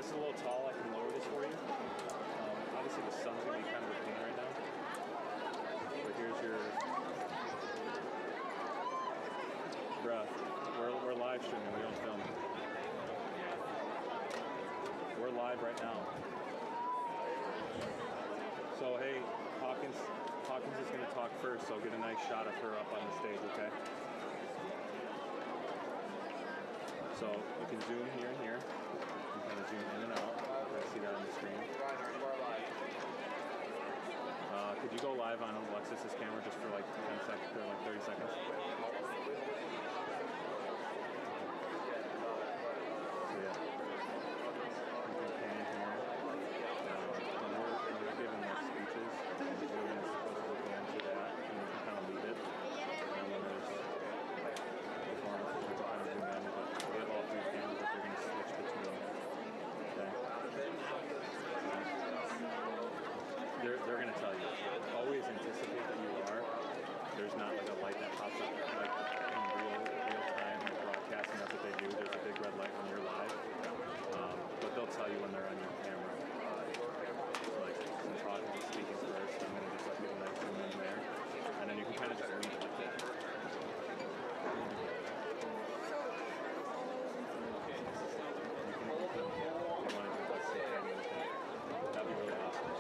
this is a little tall. I can lower this for you. Obviously, the sun's going to be kind of a pain right now. But here's your... Bruh, we're live streaming. We don't film. We're live right now. So, hey, Hawkins is going to talk first, so get a nice shot of her up on the stage, okay? So we can zoom here and here. You can kind of zoom in and out. You can see that on the screen. Could you go live on Alexis's camera just for like 10 seconds or like 30 seconds? So yeah. You can pan here. When we're giving like speeches, the Zoom is supposed to pan to that, and you can kind of leave it. And when there's performances, you can kind of zoom in, but we have all three cameras that they're going to switch between. Okay. They're going to tell you. Always anticipate that you are. There's not like a light that pops up like in real time like broadcasting. That's what they do. There's a big red light when you're live. But they'll tell you when they're on your camera. Like since Hawkins is speaking first, I'm going to just like get a nice zoom in there. And then you can kind of just leave it like that. That'd be really awesome.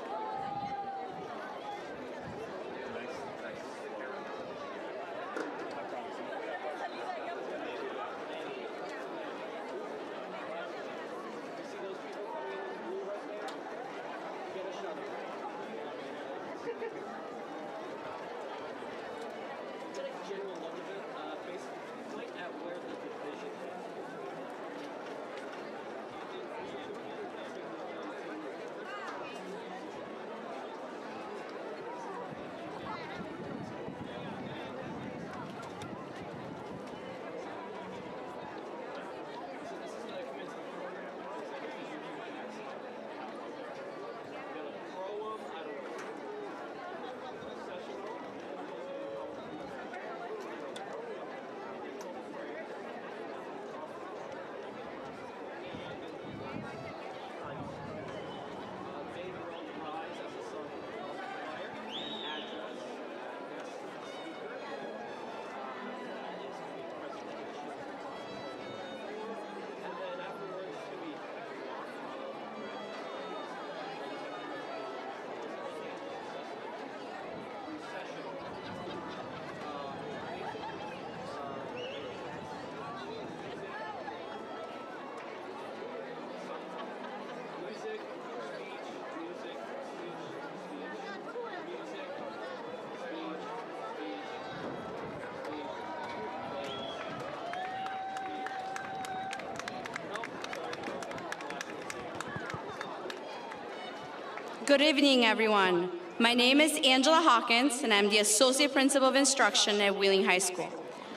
Good evening, everyone. My name is Angela Hawkins, and I'm the Associate Principal of Instruction at Wheeling High School.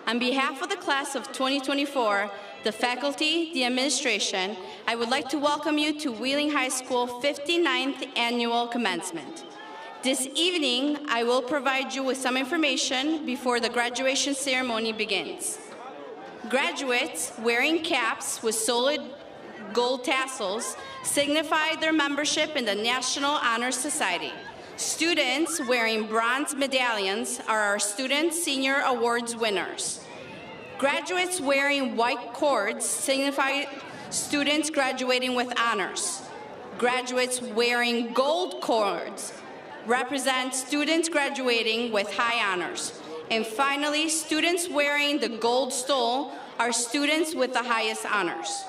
On behalf of the class of 2024, the faculty, the administration, I would like to welcome you to Wheeling High School 59th Annual Commencement. This evening, I will provide you with some information before the graduation ceremony begins. Graduates wearing caps with solid gold tassels signify their membership in the National Honor Society. Students wearing bronze medallions are our Student Senior Awards winners. Graduates wearing white cords signify students graduating with honors. Graduates wearing gold cords represent students graduating with high honors. And finally, students wearing the gold stole are students with the highest honors.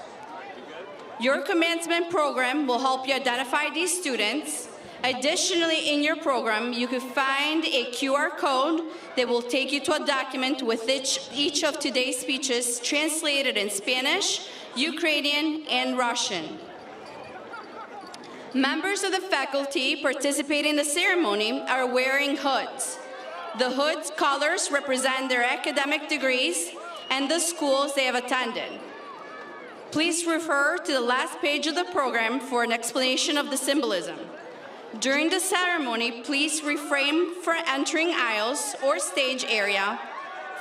Your commencement program will help you identify these students. Additionally, in your program, you can find a QR code that will take you to a document with each of today's speeches translated in Spanish, Ukrainian, and Russian. Members of the faculty participating in the ceremony are wearing hoods. The hood's colors represent their academic degrees and the schools they have attended. Please refer to the last page of the program for an explanation of the symbolism. During the ceremony, please refrain from entering aisles or stage area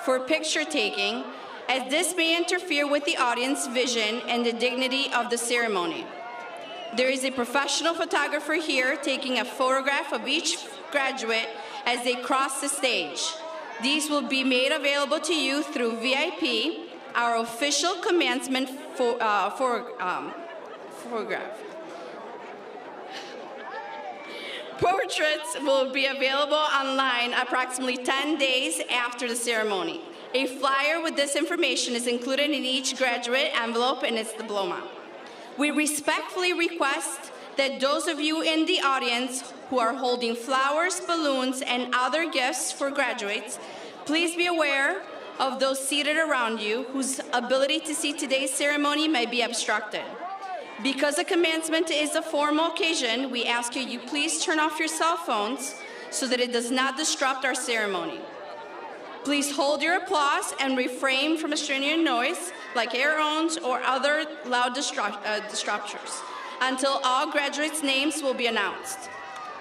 for picture taking, as this may interfere with the audience vision and the dignity of the ceremony. There is a professional photographer here taking a photograph of each graduate as they cross the stage. These will be made available to you through VIP, our official commencement photograph. Portraits will be available online approximately 10 days after the ceremony. A flyer with this information is included in each graduate envelope and its diploma. We respectfully request that those of you in the audience who are holding flowers, balloons, and other gifts for graduates, please be aware of those seated around you whose ability to see today's ceremony may be obstructed. Because the commencement is a formal occasion, we ask you please turn off your cell phones so that it does not disrupt our ceremony. Please hold your applause and refrain from extraneous noise like air horns or other loud disruptors until all graduates' names will be announced.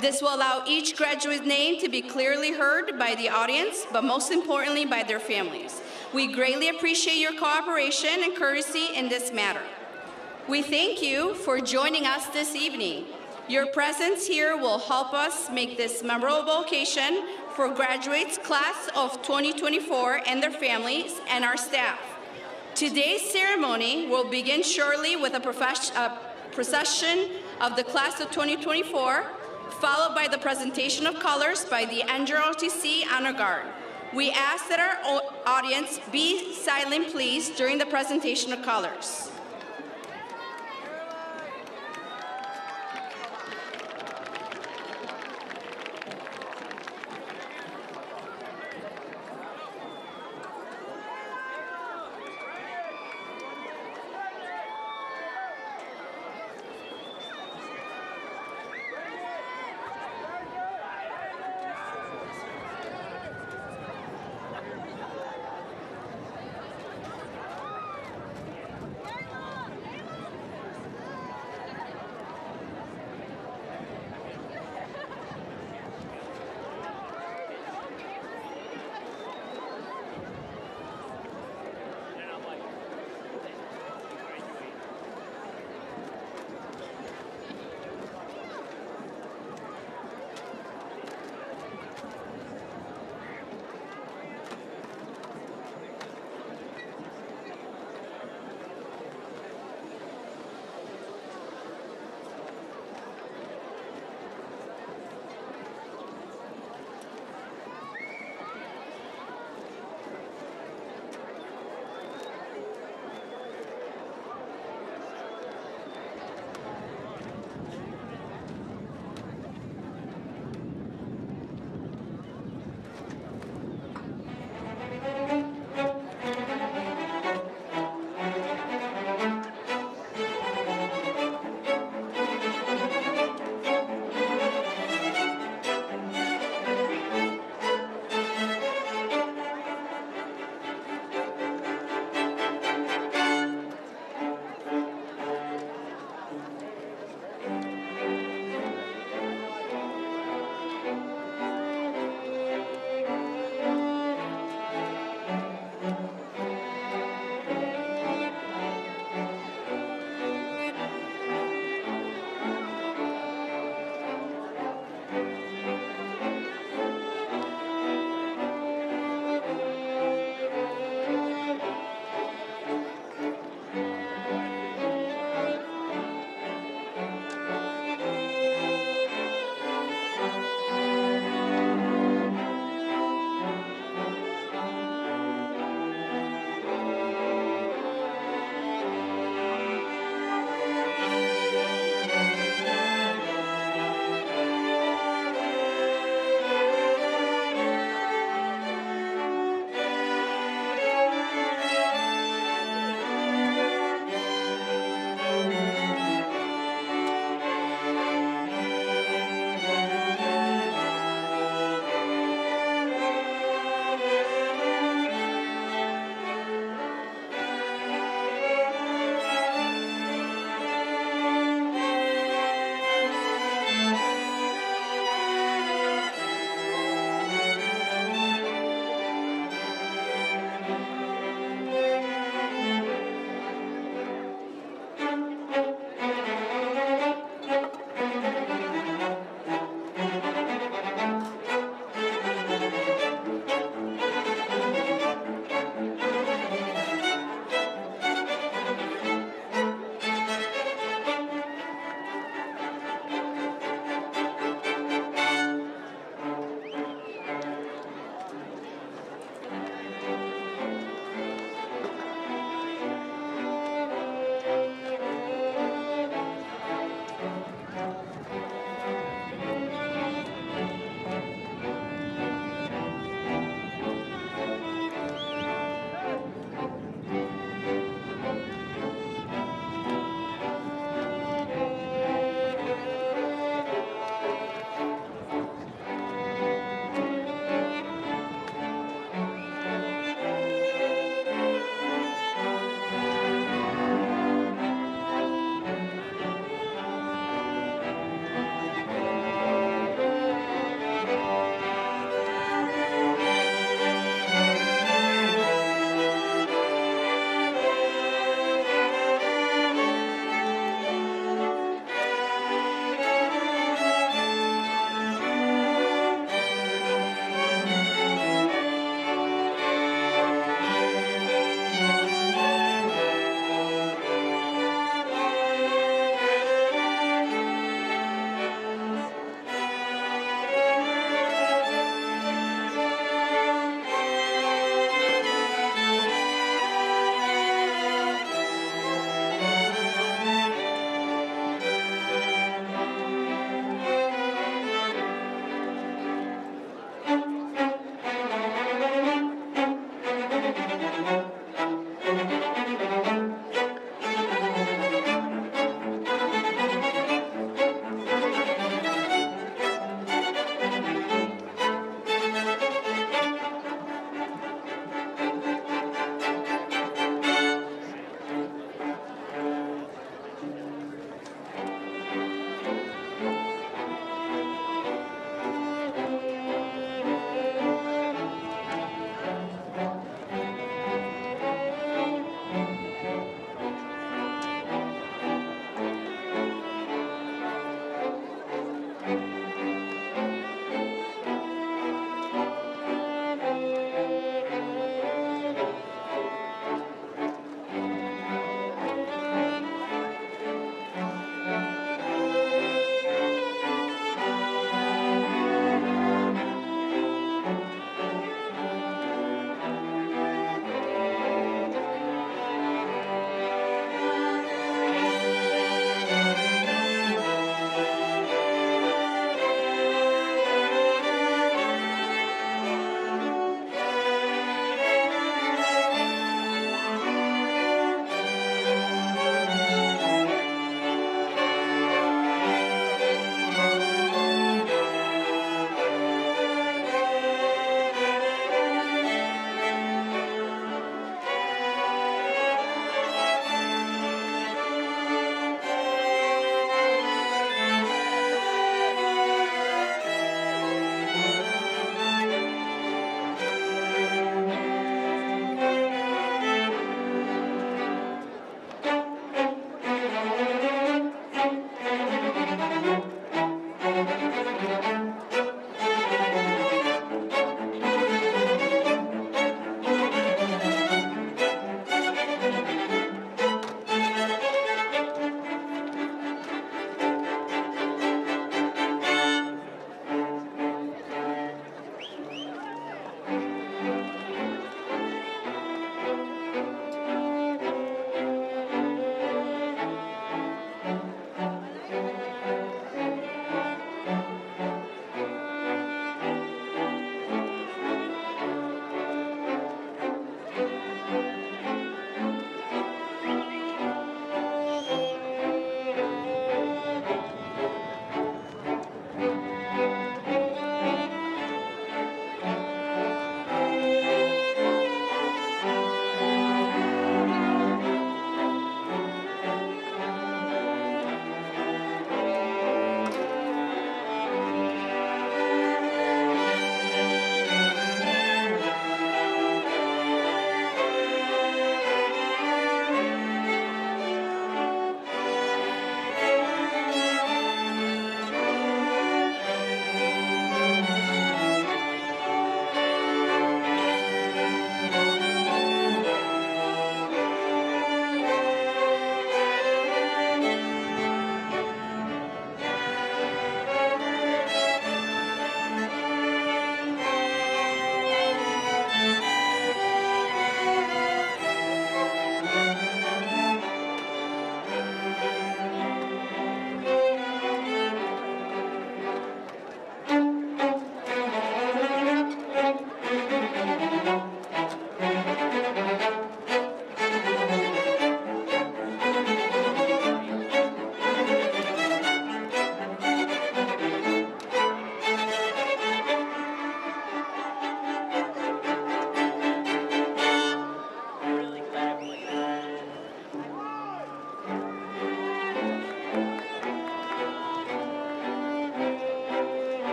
This will allow each graduate's name to be clearly heard by the audience, but most importantly by their families. We greatly appreciate your cooperation and courtesy in this matter. We thank you for joining us this evening. Your presence here will help us make this memorable occasion for graduates class of 2024 and their families and our staff. Today's ceremony will begin shortly with a procession of the class of 2024, followed by the presentation of colors by the NJROTC Honor Guard. We ask that our audience be silent, please, during the presentation of colors.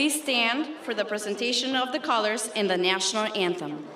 please stand for the presentation of the colors and the national anthem.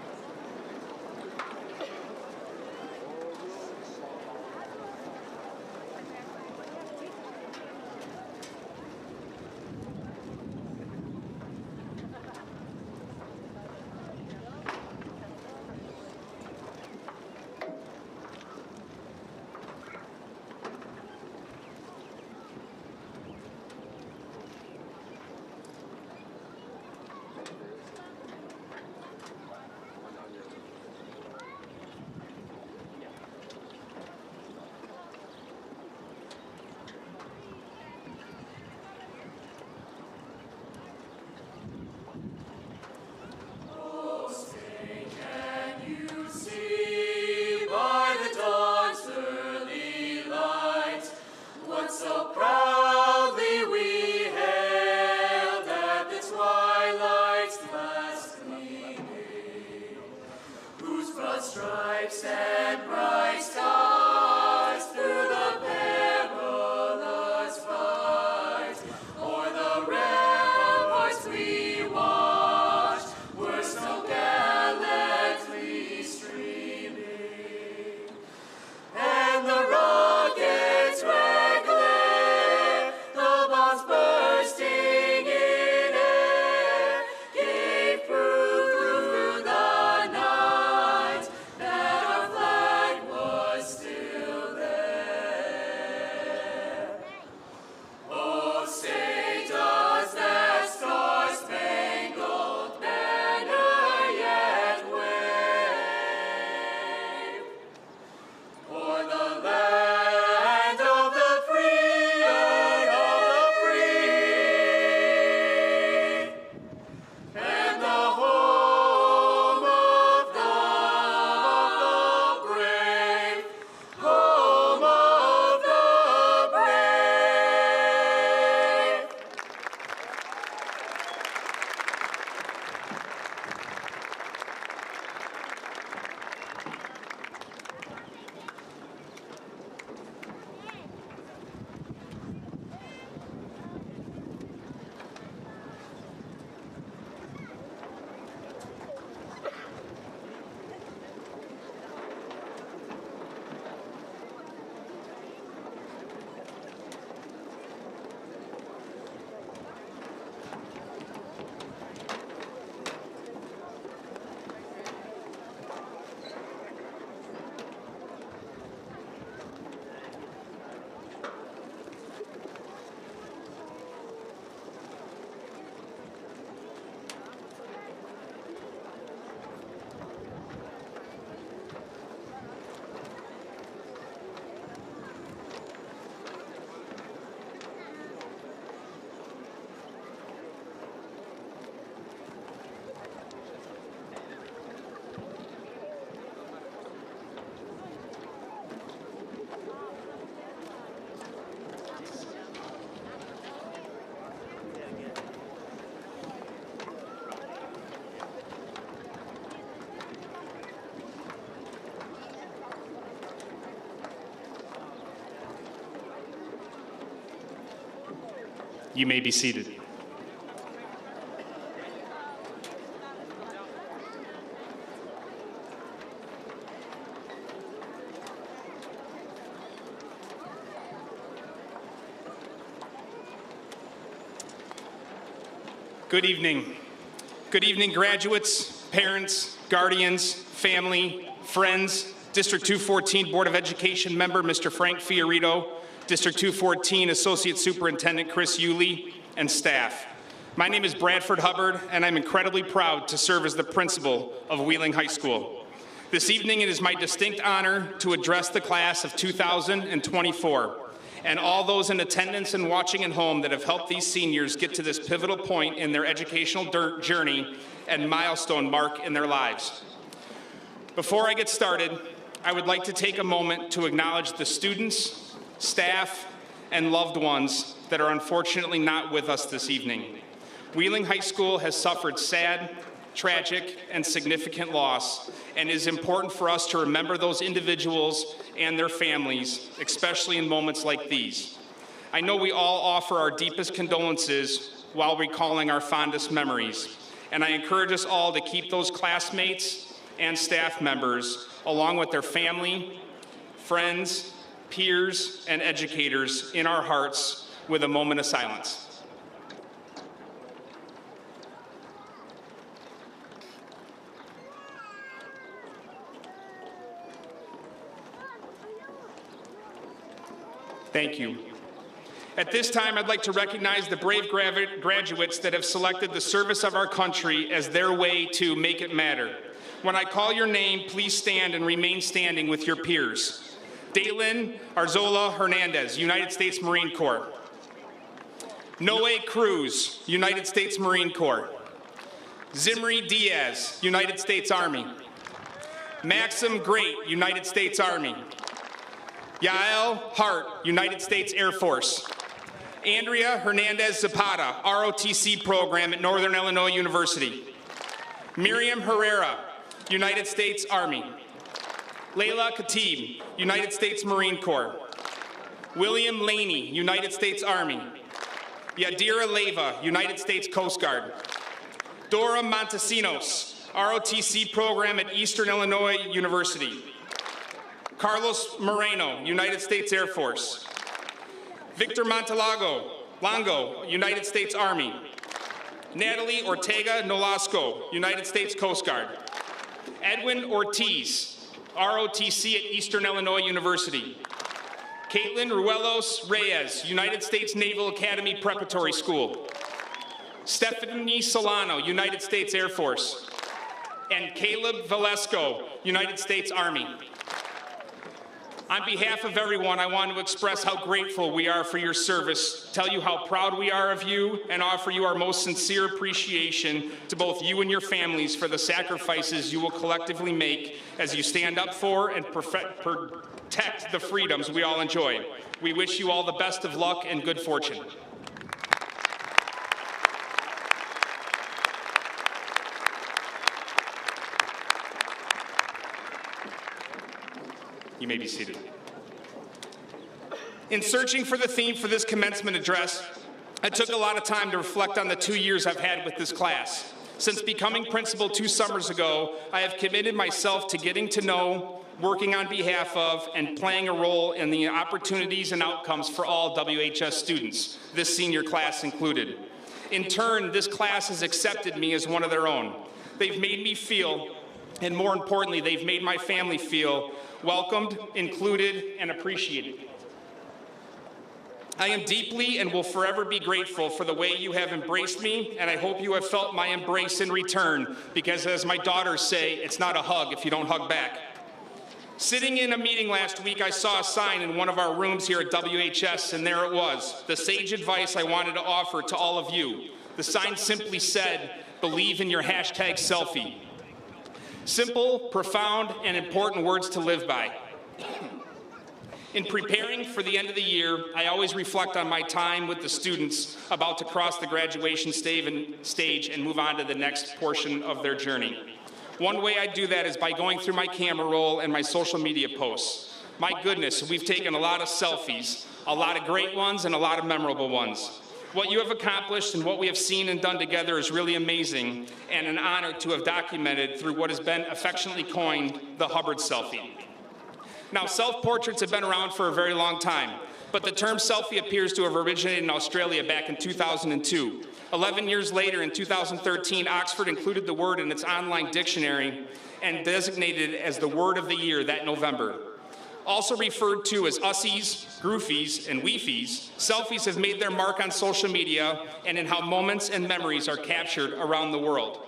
You may be seated. Good evening. Good evening, graduates, parents, guardians, family, friends, District 214 Board of Education member, Mr. Frank Fiorito, District 214 Associate Superintendent Chris Yulee, and staff. My name is Bradford Hubbard, and I'm incredibly proud to serve as the principal of Wheeling High School. This evening, it is my distinct honor to address the class of 2024 and all those in attendance and watching at home that have helped these seniors get to this pivotal point in their educational journey and milestone mark in their lives. Before I get started, I would like to take a moment to acknowledge the students, staff, and loved ones that are unfortunately not with us this evening. Wheeling High School has suffered sad, tragic, and significant loss, and it is important for us to remember those individuals and their families, especially in moments like these. I know we all offer our deepest condolences while recalling our fondest memories. And I encourage us all to keep those classmates and staff members, along with their family, friends, peers, and educators, in our hearts with a moment of silence. Thank you. At this time, I'd like to recognize the brave graduates that have selected the service of our country as their way to make it matter. When I call your name, please stand and remain standing with your peers. Dalen Arzola Hernandez, United States Marine Corps. Noe Cruz, United States Marine Corps. Zimri Diaz, United States Army. Maxim Great, United States Army. Yael Hart, United States Air Force. Andrea Hernandez Zapata, ROTC program at Northern Illinois University. Miriam Herrera, United States Army. Layla Khatib, United States Marine Corps. William Laney, United States Army. Yadira Leyva, United States Coast Guard. Dora Montesinos, ROTC program at Eastern Illinois University. Carlos Moreno, United States Air Force. Victor Longo, United States Army. Natalie Ortega Nolasco, United States Coast Guard. Edwin Ortiz, ROTC at Eastern Illinois University. Caitlin Ruelos Reyes, United States Naval Academy Preparatory School. Stephanie Solano, United States Air Force. And Caleb Valesco, United States Army. On behalf of everyone, I want to express how grateful we are for your service, tell you how proud we are of you, and offer you our most sincere appreciation to both you and your families for the sacrifices you will collectively make as you stand up for and protect the freedoms we all enjoy. We wish you all the best of luck and good fortune. You may be seated. In searching for the theme for this commencement address, I took a lot of time to reflect on the 2 years I've had with this class. Since becoming principal 2 summers ago, I have committed myself to getting to know, working on behalf of, and playing a role in the opportunities and outcomes for all WHS students, this senior class included. In turn, this class has accepted me as one of their own. They've made me feel, and more importantly, they've made my family feel welcomed, included, and appreciated. I am deeply and will forever be grateful for the way you have embraced me, and I hope you have felt my embrace in return, because as my daughters say, it's not a hug if you don't hug back. Sitting in a meeting last week, I saw a sign in one of our rooms here at WHS, and there it was, the sage advice I wanted to offer to all of you. The sign simply said, "Believe in your hashtag selfie." Simple, profound, and important words to live by. In preparing for the end of the year, I always reflect on my time with the students about to cross the graduation stage and move on to the next portion of their journey. One way I do that is by going through my camera roll and my social media posts. My goodness, we've taken a lot of selfies, a lot of great ones and a lot of memorable ones. What you have accomplished and what we have seen and done together is really amazing, and an honor to have documented through what has been affectionately coined the Hubbard selfie. Now, self-portraits have been around for a very long time, but the term selfie appears to have originated in Australia back in 2002. 11 years later, in 2013, Oxford included the word in its online dictionary and designated it as the word of the year that November. Also referred to as ussies, goofies, and weefies, selfies have made their mark on social media and in how moments and memories are captured around the world.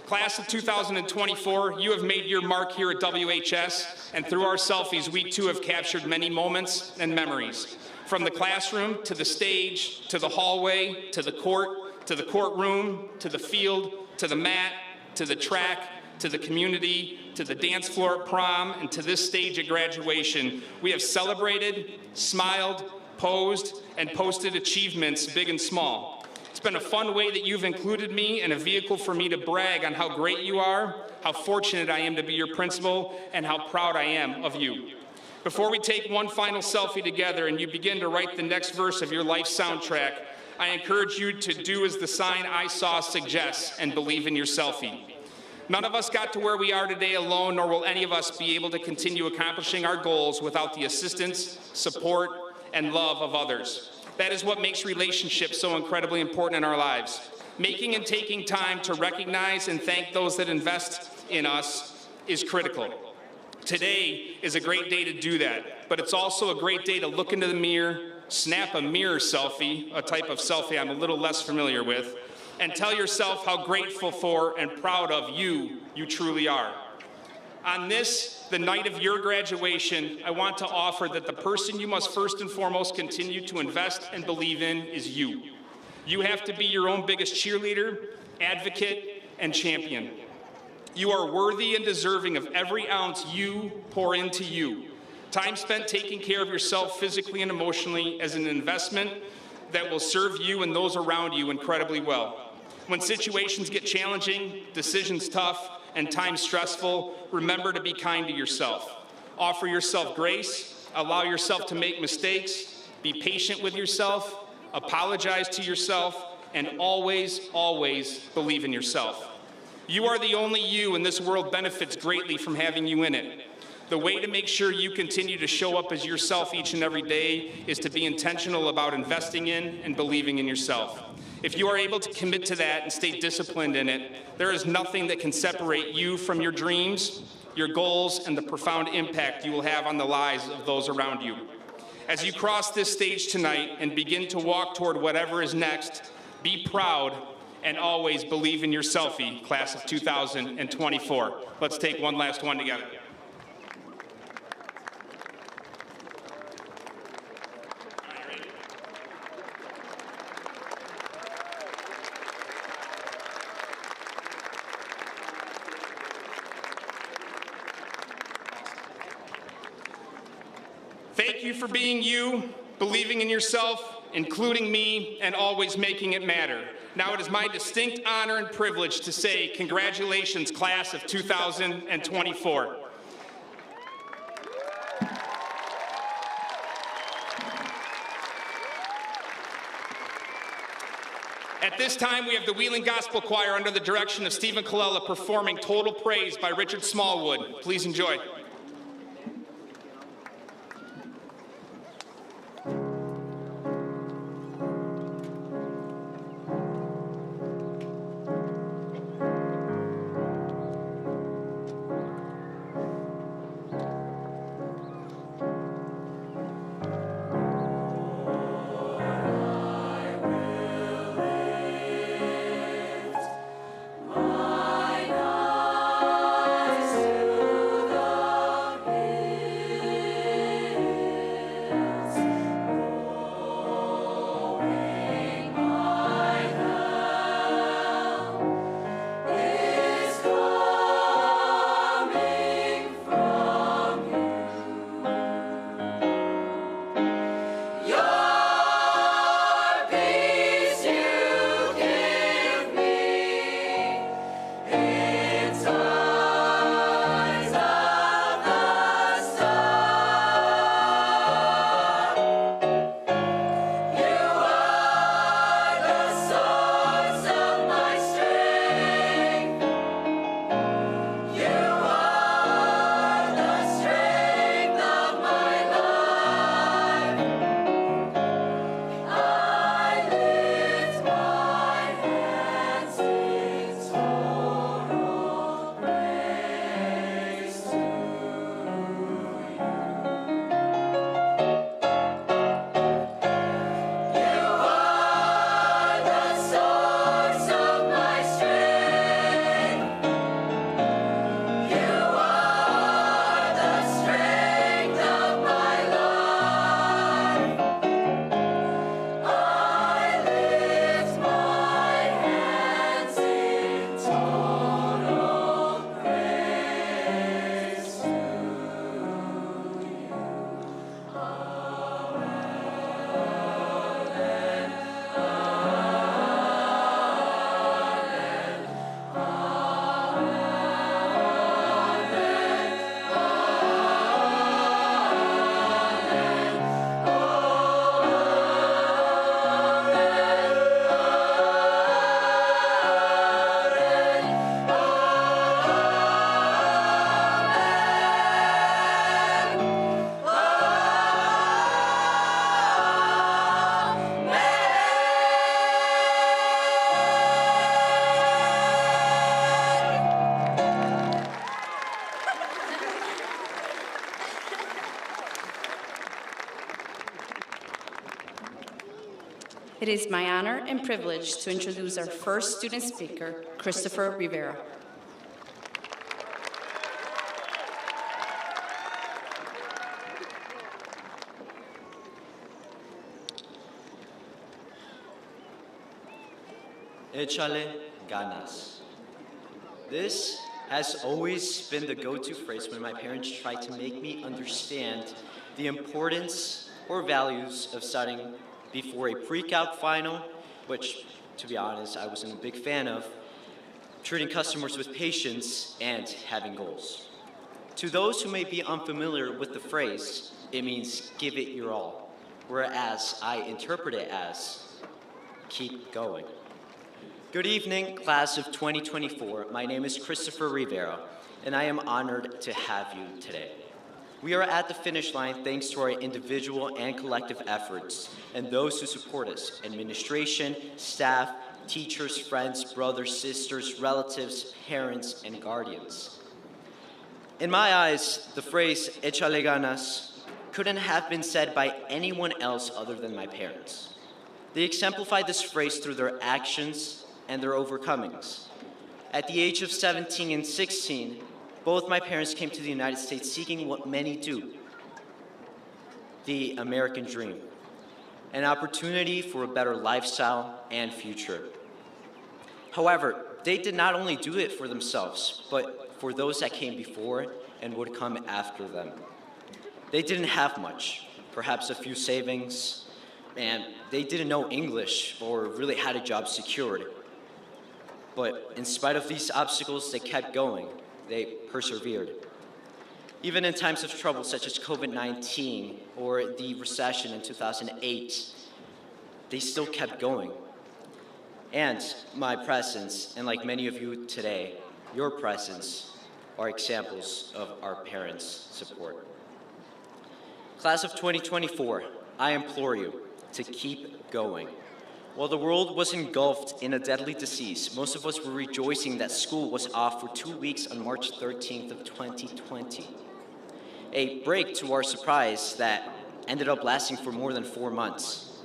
Class of 2024, you have made your mark here at WHS, and through our selfies, we too have captured many moments and memories. From the classroom, to the stage, to the hallway, to the court, to the courtroom, to the field, to the mat, to the track, to the community, to the dance floor at prom, and to this stage at graduation, we have celebrated, smiled, posed, and posted achievements big and small. It's been a fun way that you've included me and a vehicle for me to brag on how great you are, how fortunate I am to be your principal, and how proud I am of you. Before we take one final selfie together and you begin to write the next verse of your life soundtrack, I encourage you to do as the sign I saw suggests and believe in your selfie. None of us got to where we are today alone, nor will any of us be able to continue accomplishing our goals without the assistance, support, and love of others. That is what makes relationships so incredibly important in our lives. Making and taking time to recognize and thank those that invest in us is critical. Today is a great day to do that, but it's also a great day to look into the mirror, snap a mirror selfie, a type of selfie I'm a little less familiar with, and tell yourself how grateful for and proud of you truly are. On this, the night of your graduation, I want to offer that the person you must first and foremost continue to invest and believe in is you. You have to be your own biggest cheerleader, advocate, and champion. You are worthy and deserving of every ounce you pour into you. Time spent taking care of yourself physically and emotionally as an investment that will serve you and those around you incredibly well. When situations get challenging, decisions tough, and times stressful, remember to be kind to yourself. Offer yourself grace, allow yourself to make mistakes, be patient with yourself, apologize to yourself, and always, always believe in yourself. You are the only you, and this world benefits greatly from having you in it. The way to make sure you continue to show up as yourself each and every day is to be intentional about investing in and believing in yourself. If you are able to commit to that and stay disciplined in it, there is nothing that can separate you from your dreams, your goals, and the profound impact you will have on the lives of those around you. As you cross this stage tonight and begin to walk toward whatever is next, be proud and always believe in your selfie, class of 2024. Let's take one last one together. Thank you for being you, believing in yourself, including me, and always making it matter. Now it is my distinct honor and privilege to say congratulations, class of 2024. At this time, we have the Wheeling Gospel Choir under the direction of Stephen Colella performing Total Praise by Richard Smallwood. Please enjoy. My eyes to the It is my honor and privilege to introduce our first student speaker, Christopher Rivera. Échale ganas. This has always been the go-to phrase when my parents tried to make me understand the importance or values of studying before a pre-calc final, which, to be honest, I wasn't a big fan of, treating customers with patience, and having goals. To those who may be unfamiliar with the phrase, it means give it your all, whereas I interpret it as keep going. Good evening, class of 2024. My name is Christopher Rivera, and I am honored to have you today. We are at the finish line thanks to our individual and collective efforts and those who support us: administration, staff, teachers, friends, brothers, sisters, relatives, parents, and guardians. In my eyes, the phrase "échale ganas" couldn't have been said by anyone else other than my parents. They exemplified this phrase through their actions and their overcomings. At the age of 17 and 16, both my parents came to the United States seeking what many do: the American dream, an opportunity for a better lifestyle and future. However, they did not only do it for themselves, but for those that came before and would come after them. They didn't have much, perhaps a few savings, and they didn't know English or really had a job secured. But in spite of these obstacles, they kept going. They persevered. Even in times of trouble such as COVID-19 or the recession in 2008, they still kept going. And my presence, and like many of you today, your presence, are examples of our parents' support. Class of 2024, I implore you to keep going. While the world was engulfed in a deadly disease, most of us were rejoicing that school was off for 2 weeks on March 13th of 2020. A break, to our surprise, that ended up lasting for more than 4 months.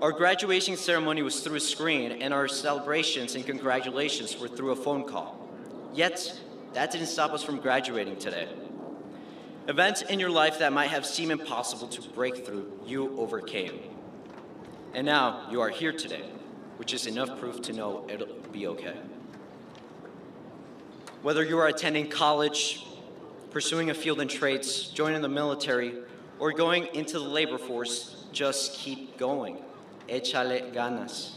Our graduation ceremony was through a screen, and our celebrations and congratulations were through a phone call. Yet, that didn't stop us from graduating today. Events in your life that might have seemed impossible to break through, you overcame. And now you are here today, which is enough proof to know it'll be okay. Whether you are attending college, pursuing a field in trades, joining the military, or going into the labor force, just keep going. Échale ganas.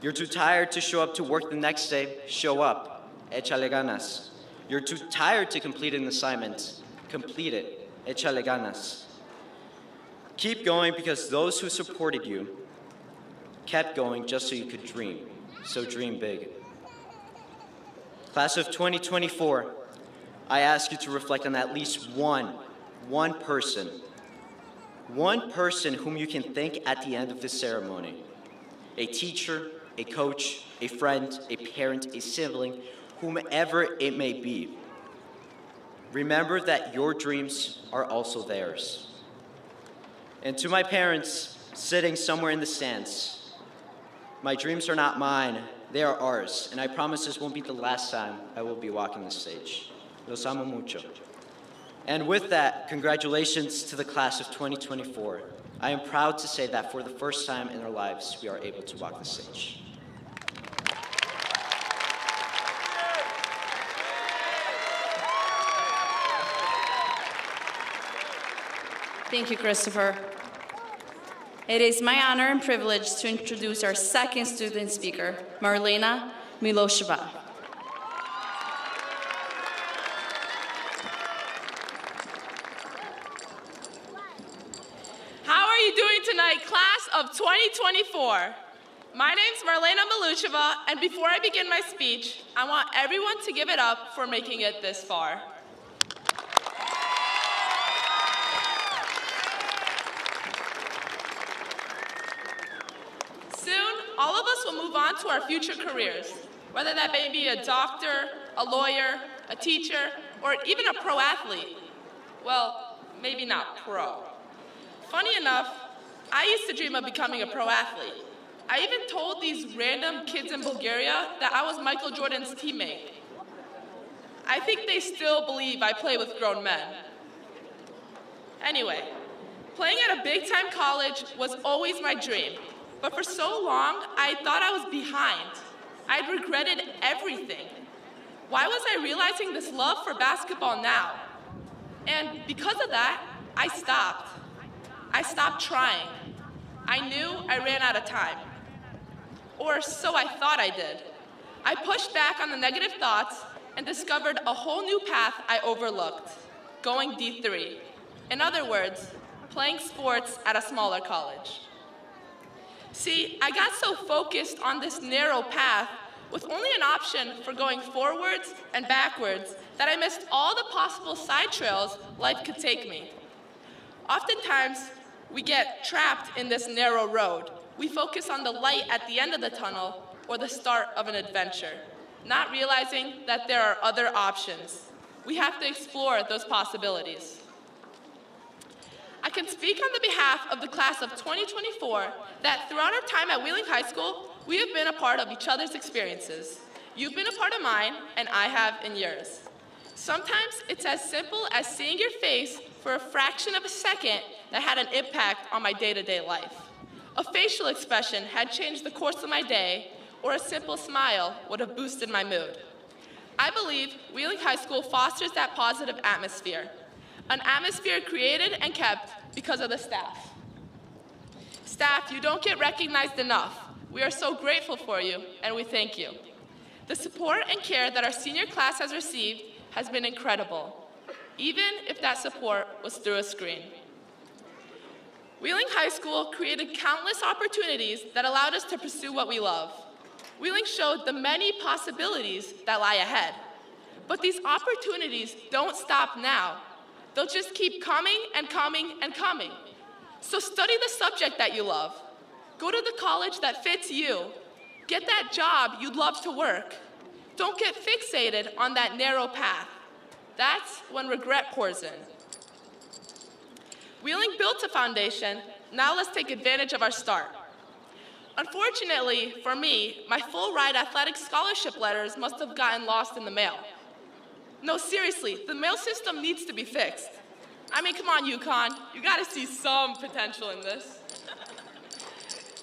You're too tired to show up to work the next day, show up. Échale ganas. You're too tired to complete an assignment, complete it. Échale ganas. Keep going, because those who supported you kept going just so you could dream. So dream big. Class of 2024, I ask you to reflect on at least one person whom you can thank at the end of this ceremony. A teacher, a coach, a friend, a parent, a sibling, whomever it may be. Remember that your dreams are also theirs. And to my parents sitting somewhere in the stands, my dreams are not mine, they are ours, and I promise this won't be the last time I will be walking the stage. Los amo mucho. And with that, congratulations to the class of 2024. I am proud to say that for the first time in our lives, we are able to walk the stage. Thank you, Christopher. It is my honor and privilege to introduce our second student speaker, Marlena Milosheva. How are you doing tonight, class of 2024? My name's Marlena Milosheva, and before I begin my speech, I want everyone to give it up for making it this far. All of us will move on to our future careers, whether that may be a doctor, a lawyer, a teacher, or even a pro athlete. Well, maybe not pro. Funny enough, I used to dream of becoming a pro athlete. I even told these random kids in Bulgaria that I was Michael Jordan's teammate. I think they still believe I play with grown men. Anyway, playing at a big-time college was always my dream, but for so long, I thought I was behind. I'd regretted everything. Why was I realizing this love for basketball now? And because of that, I stopped. I stopped trying. I knew I ran out of time. Or so I thought I did. I pushed back on the negative thoughts and discovered a whole new path I overlooked, going D3. In other words, playing sports at a smaller college. See, I got so focused on this narrow path with only an option for going forwards and backwards that I missed all the possible side trails life could take me. Oftentimes, we get trapped in this narrow road. We focus on the light at the end of the tunnel or the start of an adventure, not realizing that there are other options. We have to explore those possibilities. I can speak on the behalf of the class of 2024 that throughout our time at Wheeling High School, we have been a part of each other's experiences. You've been a part of mine, and I have in yours. Sometimes it's as simple as seeing your face for a fraction of a second that had an impact on my day-to-day life. A facial expression had changed the course of my day, or a simple smile would have boosted my mood. I believe Wheeling High School fosters that positive atmosphere, an atmosphere created and kept because of the staff. Staff, you don't get recognized enough. We are so grateful for you, and we thank you. The support and care that our senior class has received has been incredible, even if that support was through a screen. Wheeling High School created countless opportunities that allowed us to pursue what we love. Wheeling showed the many possibilities that lie ahead. But these opportunities don't stop now. They'll just keep coming and coming and coming. So study the subject that you love. Go to the college that fits you. Get that job you'd love to work. Don't get fixated on that narrow path. That's when regret pours in. Wheeling built a foundation. Now let's take advantage of our start. Unfortunately for me, my full-ride athletic scholarship letters must have gotten lost in the mail. No, seriously, the mail system needs to be fixed. I mean, come on, UConn. You gotta see some potential in this.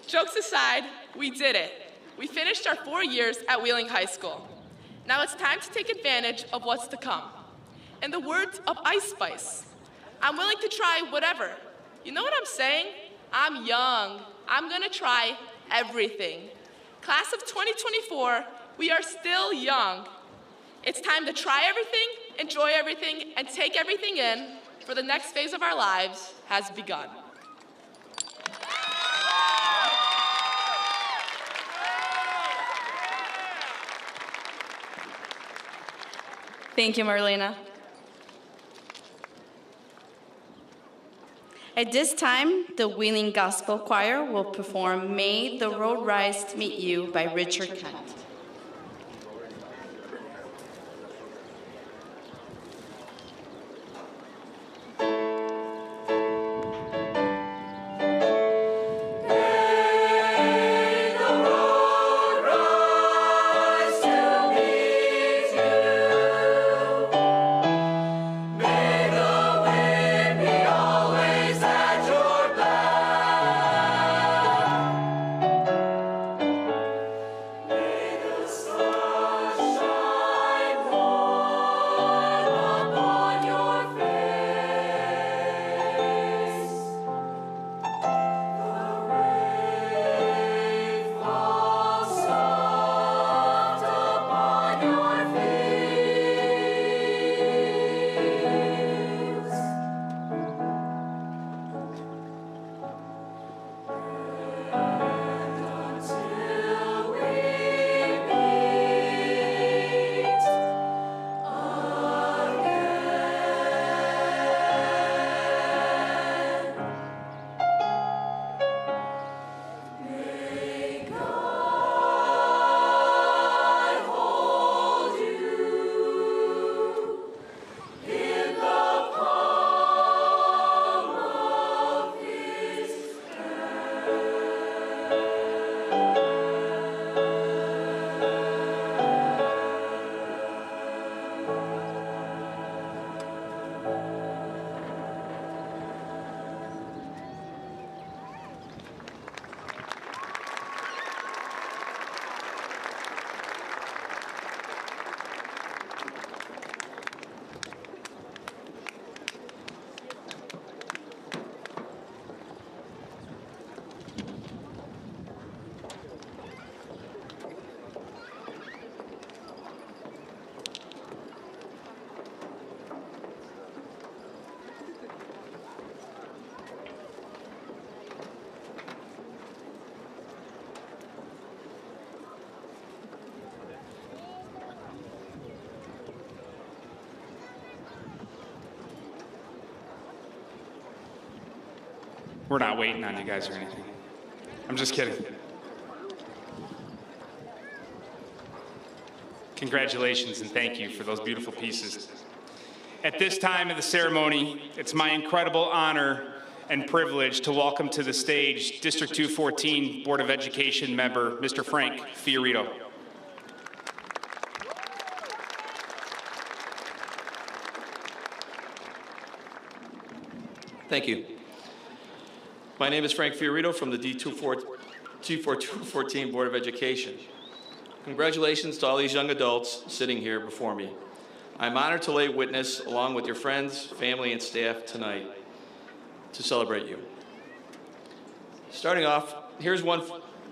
Jokes aside, we did it. We finished our 4 years at Wheeling High School. Now it's time to take advantage of what's to come. In the words of Ice Spice, I'm willing to try whatever. You know what I'm saying? I'm young. I'm gonna try everything. Class of 2024, we are still young. It's time to try everything, enjoy everything, and take everything in, for the next phase of our lives has begun. Thank you, Marlena. At this time, the Wheeling Gospel Choir will perform May the Road Rise to Meet You by Richard Kent. May We're not waiting on you guys or anything. I'm just kidding. Congratulations and thank you for those beautiful pieces. At this time of the ceremony, it's my incredible honor and privilege to welcome to the stage District 214 Board of Education member, Mr. Frank Fiorito. Thank you. My name is Frank Fiorito from the D214 Board of Education. Congratulations to all these young adults sitting here before me. I'm honored to lay witness along with your friends, family, and staff tonight to celebrate you. Starting off, here's one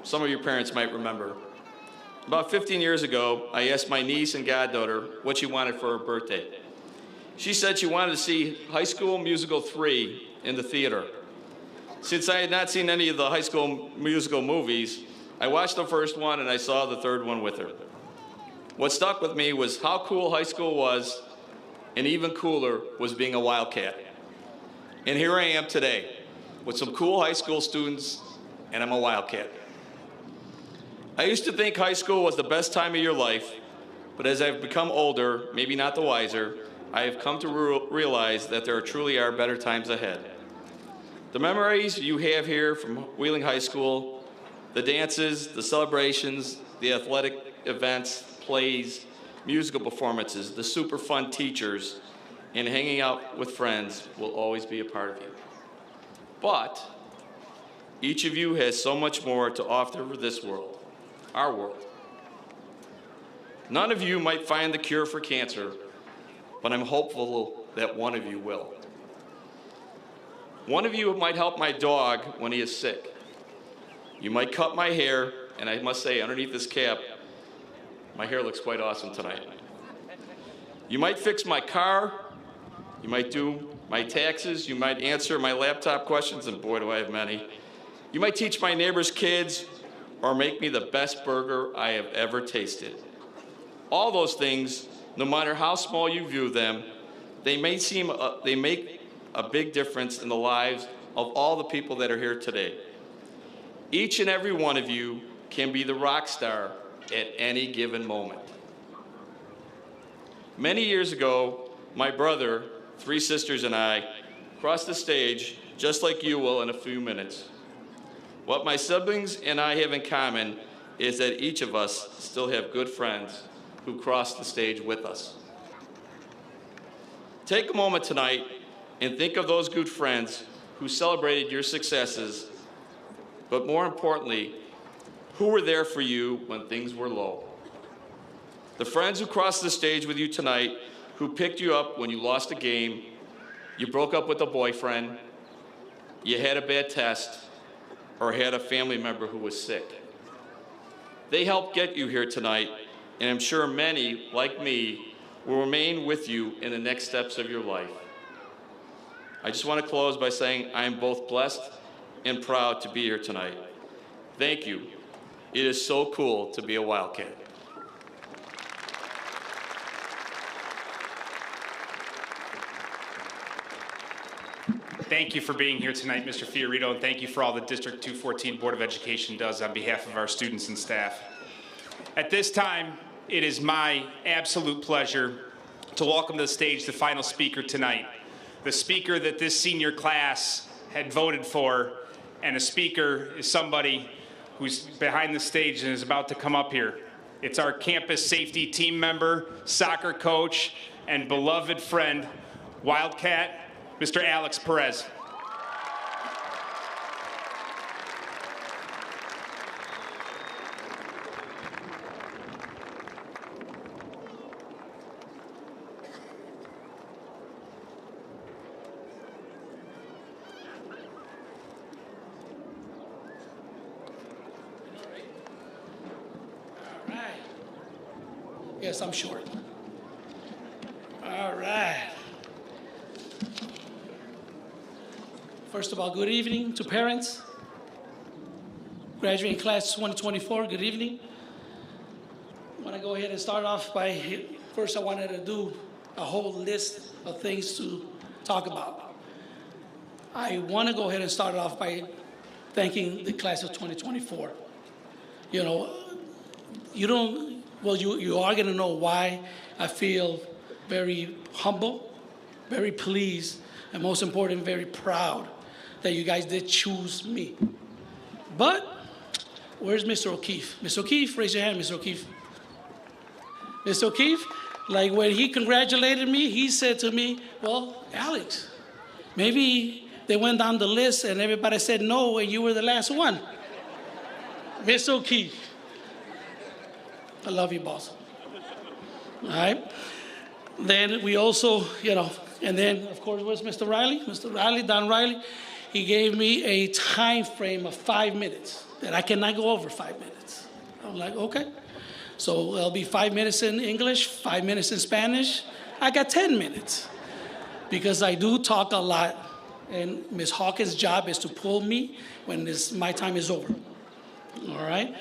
some of your parents might remember. About 15 years ago, I asked my niece and goddaughter what she wanted for her birthday. She said she wanted to see High School Musical 3 in the theater. Since I had not seen any of the High School Musical movies, I watched the first one and I saw the third one with her. What stuck with me was how cool high school was, and even cooler was being a Wildcat. And here I am today with some cool high school students, and I'm a Wildcat. I used to think high school was the best time of your life, but as I've become older, maybe not the wiser, I have come to realize that there truly are better times ahead. The memories you have here from Wheeling High School, the dances, the celebrations, the athletic events, plays, musical performances, the super fun teachers, and hanging out with friends will always be a part of you. But each of you has so much more to offer this world, our world. None of you might find the cure for cancer, but I'm hopeful that one of you will. One of you might help my dog when he is sick. You might cut my hair, and I must say, underneath this cap, my hair looks quite awesome tonight. You might fix my car, you might do my taxes, you might answer my laptop questions, and boy, do I have many. You might teach my neighbor's kids, or make me the best burger I have ever tasted. All those things, no matter how small you view them, they make a big difference in the lives of all the people that are here today. Each and every one of you can be the rock star at any given moment. Many years ago, my brother, 3 sisters, and I crossed the stage just like you will in a few minutes. What my siblings and I have in common is that each of us still have good friends who crossed the stage with us. Take a moment tonight and think of those good friends who celebrated your successes, but more importantly, who were there for you when things were low. The friends who crossed the stage with you tonight, who picked you up when you lost a game, you broke up with a boyfriend, you had a bad test, or had a family member who was sick. They helped get you here tonight, and I'm sure many, like me, will remain with you in the next steps of your life. I just want to close by saying I am both blessed and proud to be here tonight. Thank you. It is so cool to be a Wildcat. Thank you for being here tonight, Mr. Fiorito, and thank you for all the District 214 Board of Education does on behalf of our students and staff. At this time, it is my absolute pleasure to welcome to the stage the final speaker tonight, the speaker that this senior class had voted for, and a speaker is somebody who's behind the stage and is about to come up here. It's our campus safety team member, soccer coach, and beloved friend, Wildcat, Mr. Alex Perez. Yes, I'm short. All right. First of all, good evening to parents. Graduating class 2024, good evening. I want to go ahead and start off by, first I wanted to do a whole list of things to talk about. I want to go ahead and start off by thanking the class of 2024. You know, you are going to know why I feel very humble, very pleased, and most important, very proud that you guys did choose me. But where's Mr. O'Keefe? Mr. O'Keefe, raise your hand, Mr. O'Keefe. Mr. O'Keefe, like when he congratulated me, he said to me, well, Alex, maybe they went down the list and everybody said no and you were the last one. Mr. O'Keefe, I love you, boss. All right? Then we also, and then of course was Mr. Riley, Don Riley. He gave me a time frame of 5 minutes that I cannot go over 5 minutes. I'm like, okay. So it'll be 5 minutes in English, 5 minutes in Spanish. I got 10 minutes because I do talk a lot, and Ms. Hawkins' job is to pull me when my time is over. All right?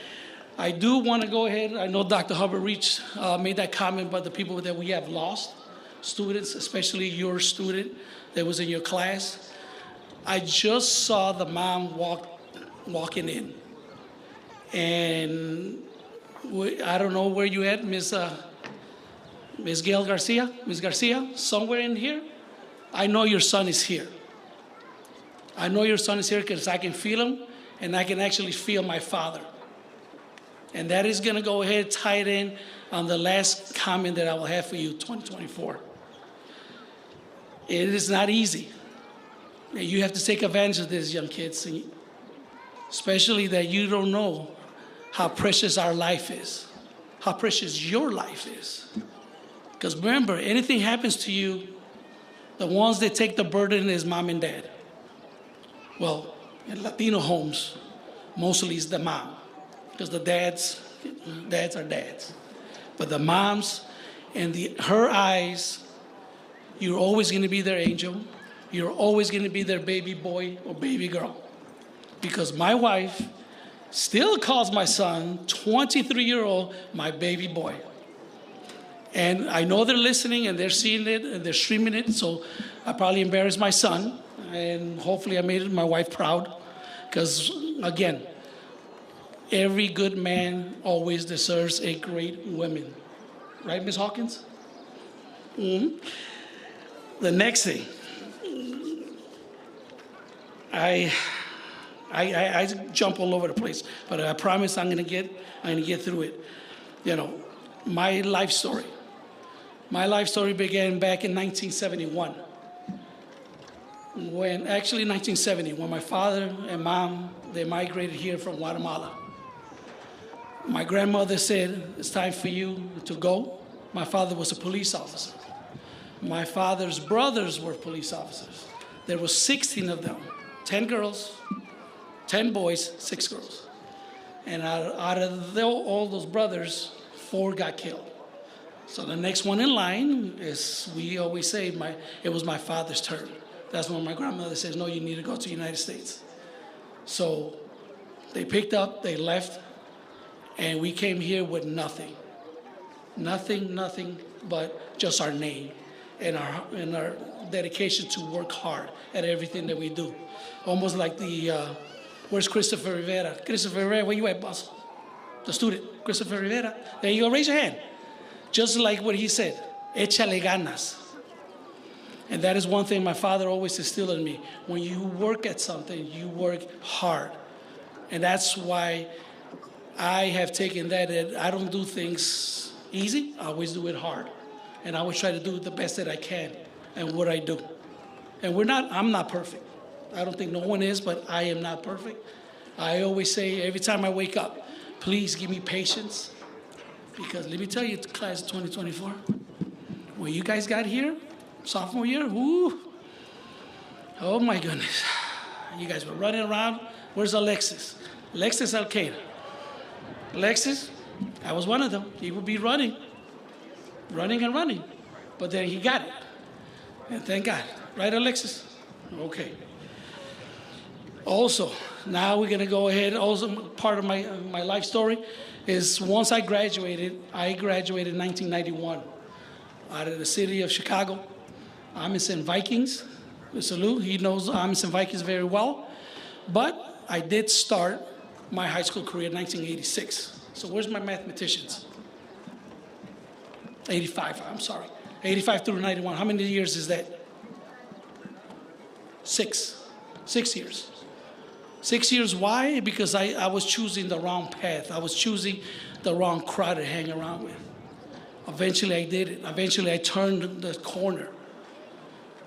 I do want to go ahead. I know Dr. Hubbard made that comment about the people that we have lost, students, especially your student that was in your class. I just saw the mom walking in, and I don't know where you at, Miss Gail Garcia, Miss Garcia, somewhere in here. I know your son is here. I know your son is here because I can feel him, and I can actually feel my father. And that is going to go ahead, tie it in on the last comment that I will have for you, 2024. It is not easy. You have to take advantage of this, young kids, especially that you don't know how precious our life is, how precious your life is. Because remember, anything happens to you, the ones that take the burden is mom and dad. Well, in Latino homes, mostly it's the mom, because the dads are dads. But the moms, in her eyes, you're always going to be their angel. You're always going to be their baby boy or baby girl. Because my wife still calls my son, 23-year-old, my baby boy. And I know they're listening and they're seeing it and they're streaming it, so I probably embarrassed my son. And hopefully I made my wife proud. Because, again, every good man always deserves a great woman. Right, Ms. Hawkins? Mm-hmm. The next thing. I jump all over the place, but I promise I'm gonna get through it. My life story. My life story began back in 1971. When 1970, when my father and mom, they migrated here from Guatemala. My grandmother said, it's time for you to go. My father was a police officer. My father's brothers were police officers. There were 16 of them, 10 girls, 10 boys, 6 girls. And out of all those brothers, 4 got killed. So the next one in line is, we always say, it was my father's turn. That's when my grandmother says, no, you need to go to the United States. So they picked up, they left, and we came here with nothing. Nothing but just our name and our dedication to work hard at everything that we do. Almost like where's Christopher Rivera? Christopher Rivera, where you at, boss? The student, Christopher Rivera. There you go, raise your hand. Just like what he said, échale ganas. And that is one thing my father always instilled in me. When you work at something, you work hard. And that's why I have taken that, I don't do things easy, I always do it hard. And I always try to do the best that I can and what I do. And I'm not perfect. I don't think no one is, but I am not perfect. I always say every time I wake up, please give me patience. Because let me tell you, class of 2024, when you guys got here, sophomore year, oh my goodness. You guys were running around. Where's Alexis? Alexis Alcade. Alexis, I was one of them. He would be running. But then he got it. And thank God. Right, Alexis? Okay. Also, now we're going to go ahead. Also, part of my life story is once I graduated in 1991 out of the city of Chicago. I'm in St. Vikings. Mr. Lou, he knows Amos and Vikings very well. But I did start my high school career in 1986. So where's my mathematicians? 85, I'm sorry. 85 through 91. How many years is that? 6 years. 6 years, why? Because I was choosing the wrong path. I was choosing the wrong crowd to hang around with. Eventually I did it. Eventually I turned the corner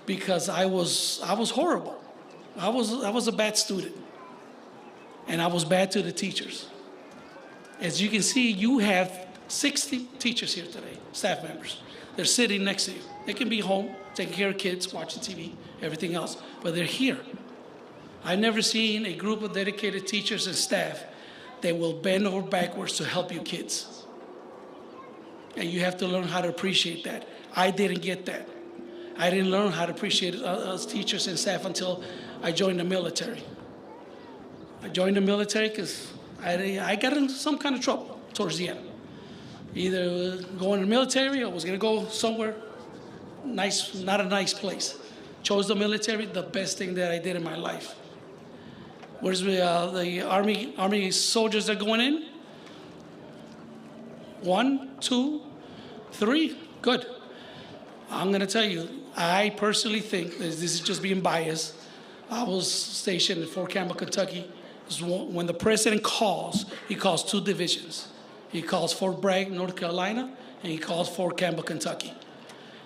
because I was horrible. I was a bad student. And I was bad to the teachers. As you can see, you have 60 teachers here today, staff members. They're sitting next to you. They can be home, taking care of kids, watching TV, everything else, but they're here. I've never seen a group of dedicated teachers and staff that will bend over backwards to help you kids. And you have to learn how to appreciate that. I didn't get that. I didn't learn how to appreciate us teachers and staff until I joined the military. I joined the military because I got into some kind of trouble towards the end. Either going to the military or was going to go somewhere nice, not a nice place. Chose the military, the best thing that I did in my life. Where's the Army soldiers that are going in? 1, 2, 3, good. I'm going to tell you, I personally think, this is just being biased, I was stationed in Fort Campbell, Kentucky. When the president calls, he calls 2 divisions. He calls Fort Bragg, North Carolina, and he calls Fort Campbell, Kentucky.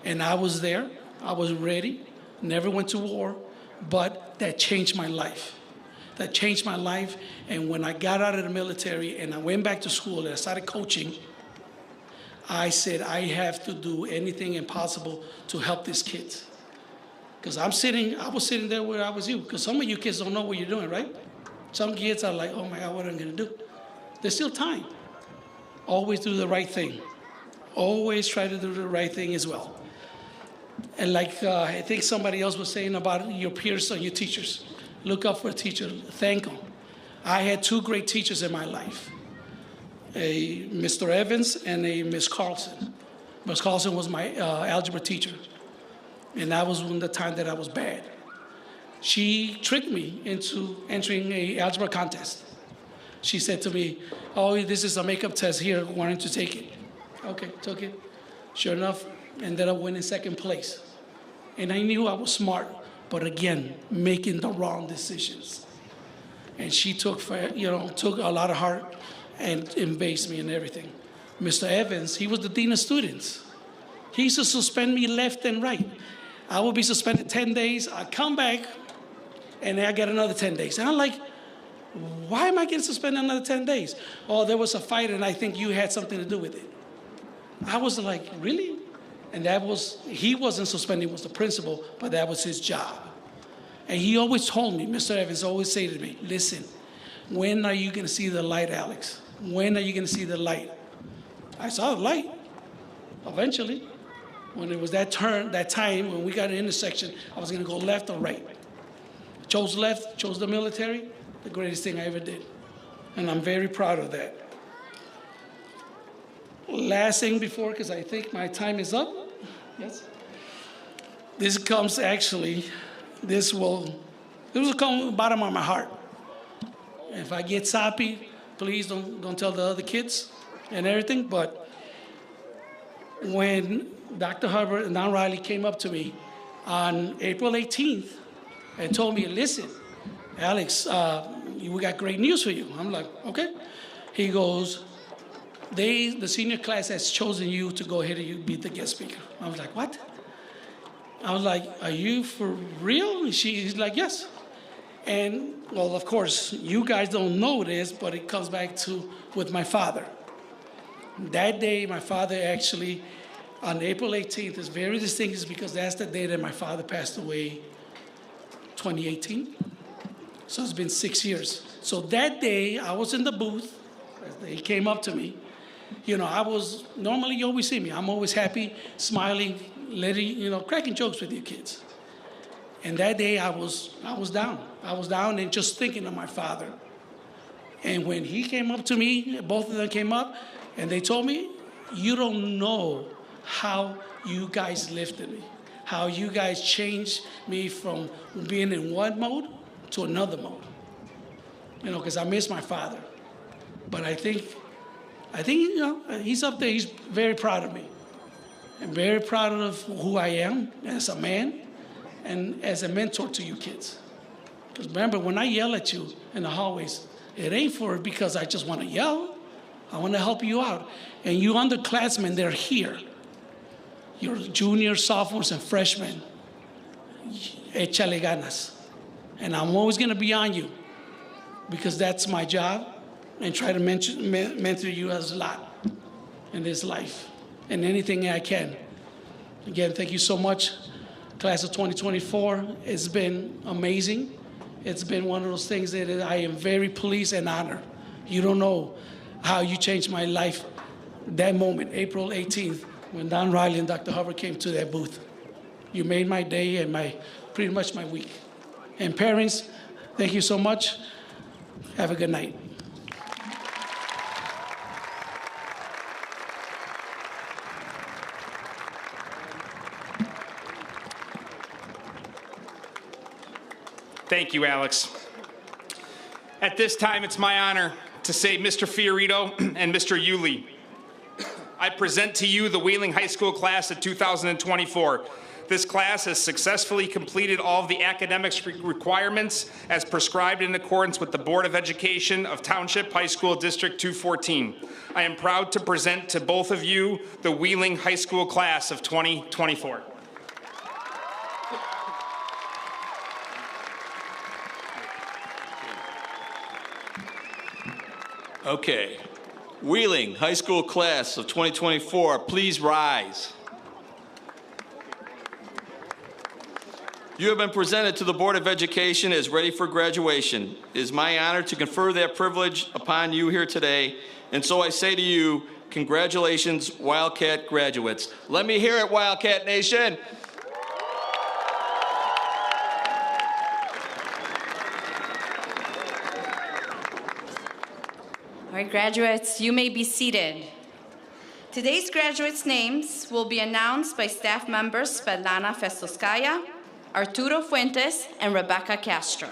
And I was there, I was ready, never went to war, but that changed my life. That changed my life, and when I got out of the military and I went back to school and I started coaching, I said I have to do anything impossible to help these kids. Because I was sitting there where I was you, because some of you kids don't know what you're doing, right? Some kids are like, oh my God, what am I gonna do? There's still time. Always do the right thing. Always try to do the right thing as well. And like I think somebody else was saying about your peers and your teachers. Look up for a teacher, thank them. I had 2 great teachers in my life, a Mr. Evans and a Miss Carlson. Miss Carlson was my algebra teacher, and that was when the time that I was bad. She tricked me into entering an algebra contest. She said to me, oh, this is a makeup test here, why don't you take it? Okay, took it. Sure enough, ended up winning 2nd place. And I knew I was smart, but again, making the wrong decisions. And she took a lot of heart and embraced me and everything. Mr. Evans, he was the dean of students. He used to suspend me left and right. I would be suspended 10 days, I'd come back, and then I get another 10 days. And I'm like, why am I getting suspended another 10 days? Oh, there was a fight and I think you had something to do with it. I was like, really? And he wasn't suspended, he was the principal, but that was his job. And he always told me, Mr. Evans always say to me, listen, when are you gonna see the light, Alex? When are you gonna see the light? I saw the light, eventually. When it was that time when we got an intersection, I was gonna go left or right. Chose left, chose the military, the greatest thing I ever did. And I'm very proud of that. Last thing before, because I think my time is up. Yes? This will come bottom of my heart. If I get soppy, please don't tell the other kids and everything, but when Dr. Hubbard and Don Riley came up to me on April 18th and told me, listen, Alex, we got great news for you. I'm like, okay. He goes, the senior class has chosen you to go ahead and be the guest speaker. I was like, what? I was like, are you for real? He's like, yes. And, well, of course, you guys don't know this, but it comes back to with my father. That day, my father actually, on April 18th, is very distinguished because that's the day that my father passed away, 2018. So it's been 6 years. So that day, I was in the booth. He came up to me. Normally you always see me. I'm always happy, smiling, cracking jokes with you kids. And that day I was down. I was down and just thinking of my father. And when he came up to me, both of them came up, and they told me, you don't know how you guys lifted me, how you guys changed me from being in one mode to another mode. You know, because I miss my father. But I think, you know, he's up there. He's very proud of me. I'm very proud of who I am as a man and as a mentor to you kids. Because remember, when I yell at you in the hallways, it ain't because I just want to yell. I want to help you out. And you underclassmen, they're here. You're juniors, sophomores, and freshmen. Échale ganas. And I'm always going to be on you because that's my job, and try to mentor you as a lot in this life and anything I can. Again, thank you so much. Class of 2024, it's been amazing. It's been one of those things that I am very pleased and honored. You don't know how you changed my life that moment, April 18th, when Don Riley and Dr. Hubbard came to that booth. You made my day and pretty much my week. And parents, thank you so much. Have a good night. Thank you, Alex. At this time, it's my honor to say, Mr. Fiorito and Mr. Yulee, I present to you the Wheeling High School class of 2024. This class has successfully completed all of the academics requirements as prescribed in accordance with the Board of Education of Township High School District 214. I am proud to present to both of you the Wheeling High School class of 2024. Okay. Wheeling High School class of 2024, please rise. You have been presented to the Board of Education as ready for graduation. It is my honor to confer that privilege upon you here today, and so I say to you, congratulations, Wildcat graduates. Let me hear it, Wildcat Nation. All right, graduates, you may be seated. Today's graduates' names will be announced by staff members Svetlana Festoskaya, Arturo Fuentes, and Rebecca Castro.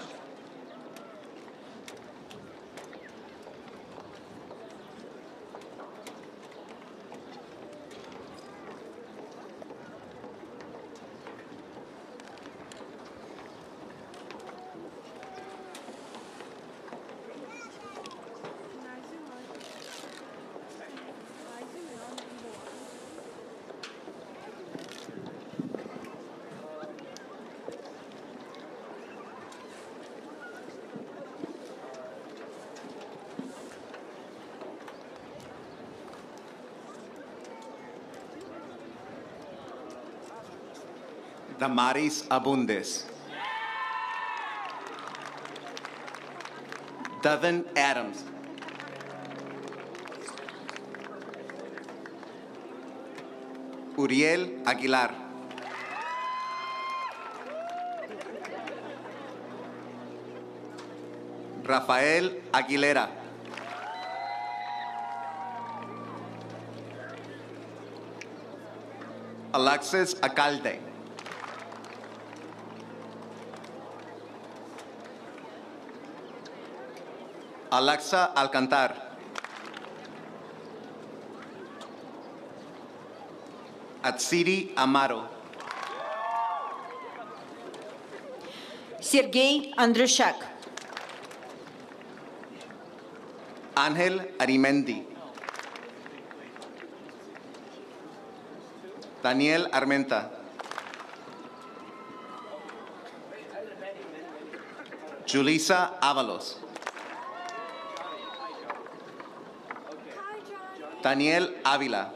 Damaris Abundes. Devin Adams. Uriel Aguilar. Rafael Aguilera. Alexis Acalde. Alexa Alcantar. Atsiri Amaro. Sergei Andrushak. Ángel Arimendi. Daniel Armenta. Julissa Avalos. Daniel Ávila.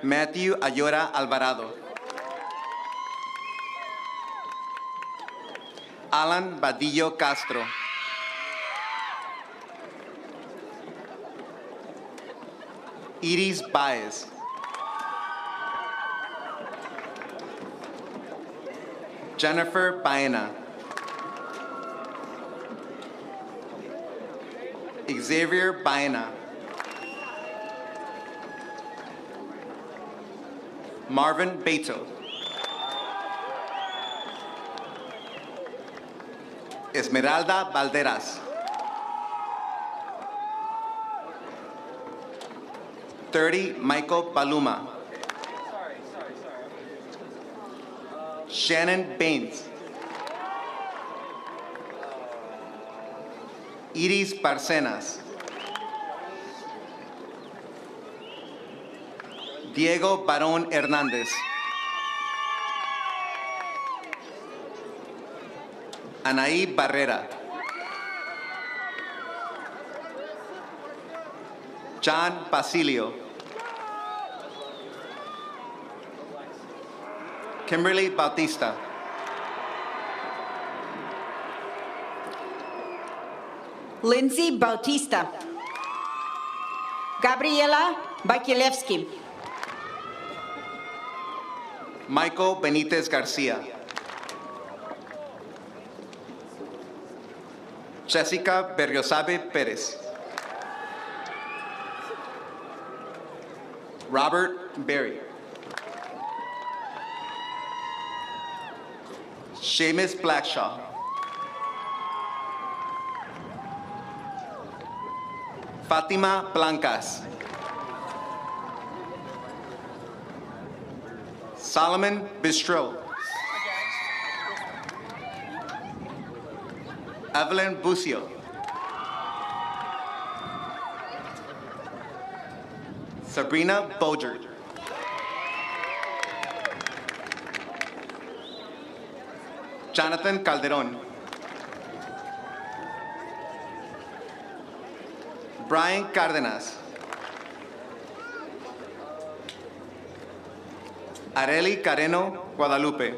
Matthew Ayora Alvarado. Alan Badillo Castro. Iris Baez. Jennifer Baena. Xavier Baena. Marvin Beto. Esmeralda Valderas. 30, Michael Paluma. Shannon Baines. Iris Barcenas. Diego Barón Hernández. Anaí Barrera. John Basilio. Kimberly Bautista. Lindsay Bautista. Gabriela Bakilevsky. Michael Benitez Garcia. Jessica Berriosabe Perez. Robert Berry. Seamus Blackshaw. Fatima Blancas. Solomon Bistro. Evelyn Bucio. Sabrina Boger. Jonathan Calderon. Brian Cárdenas. Areli Careno Guadalupe.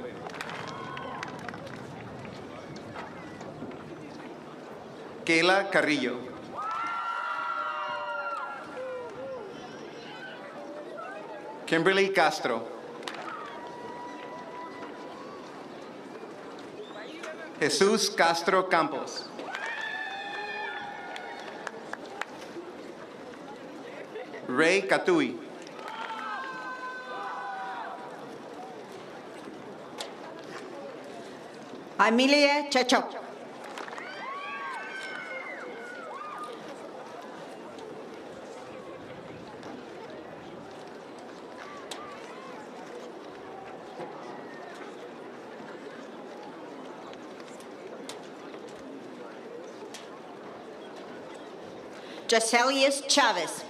Kayla Carrillo. Kimberly Castro. Jesús Castro Campos. Ray Catui. Amelia Chacho. Jacelius Chavez.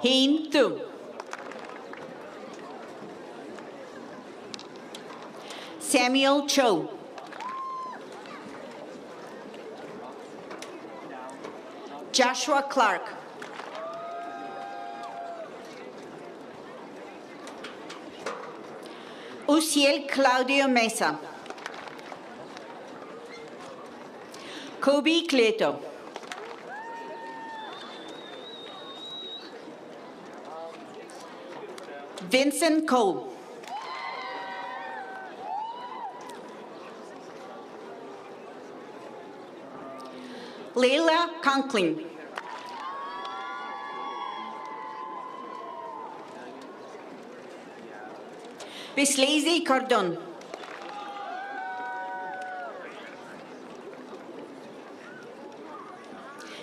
Heen Thu. Samuel Cho. Joshua Clark. Uciel Claudio Mesa. Kobe Cleto. Vincent Cole. Leila Conklin. Bislezi Cordon.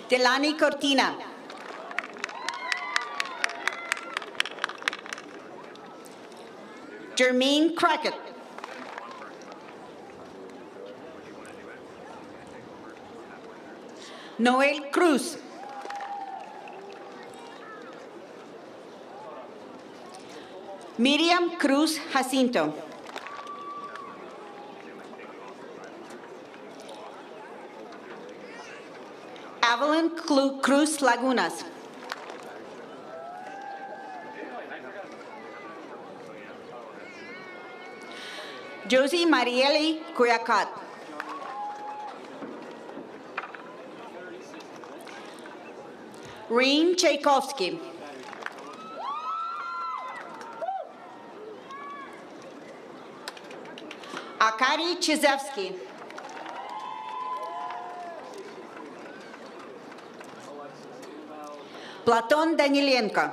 Delani Cortina. Jermaine Crockett. Noel Cruz. Miriam Cruz Jacinto. Evelyn Cruz Lagunas. Josie Marieli Cuyacat. Reen Tchaikovsky. Akari Chizevsky. Platon Danielenko.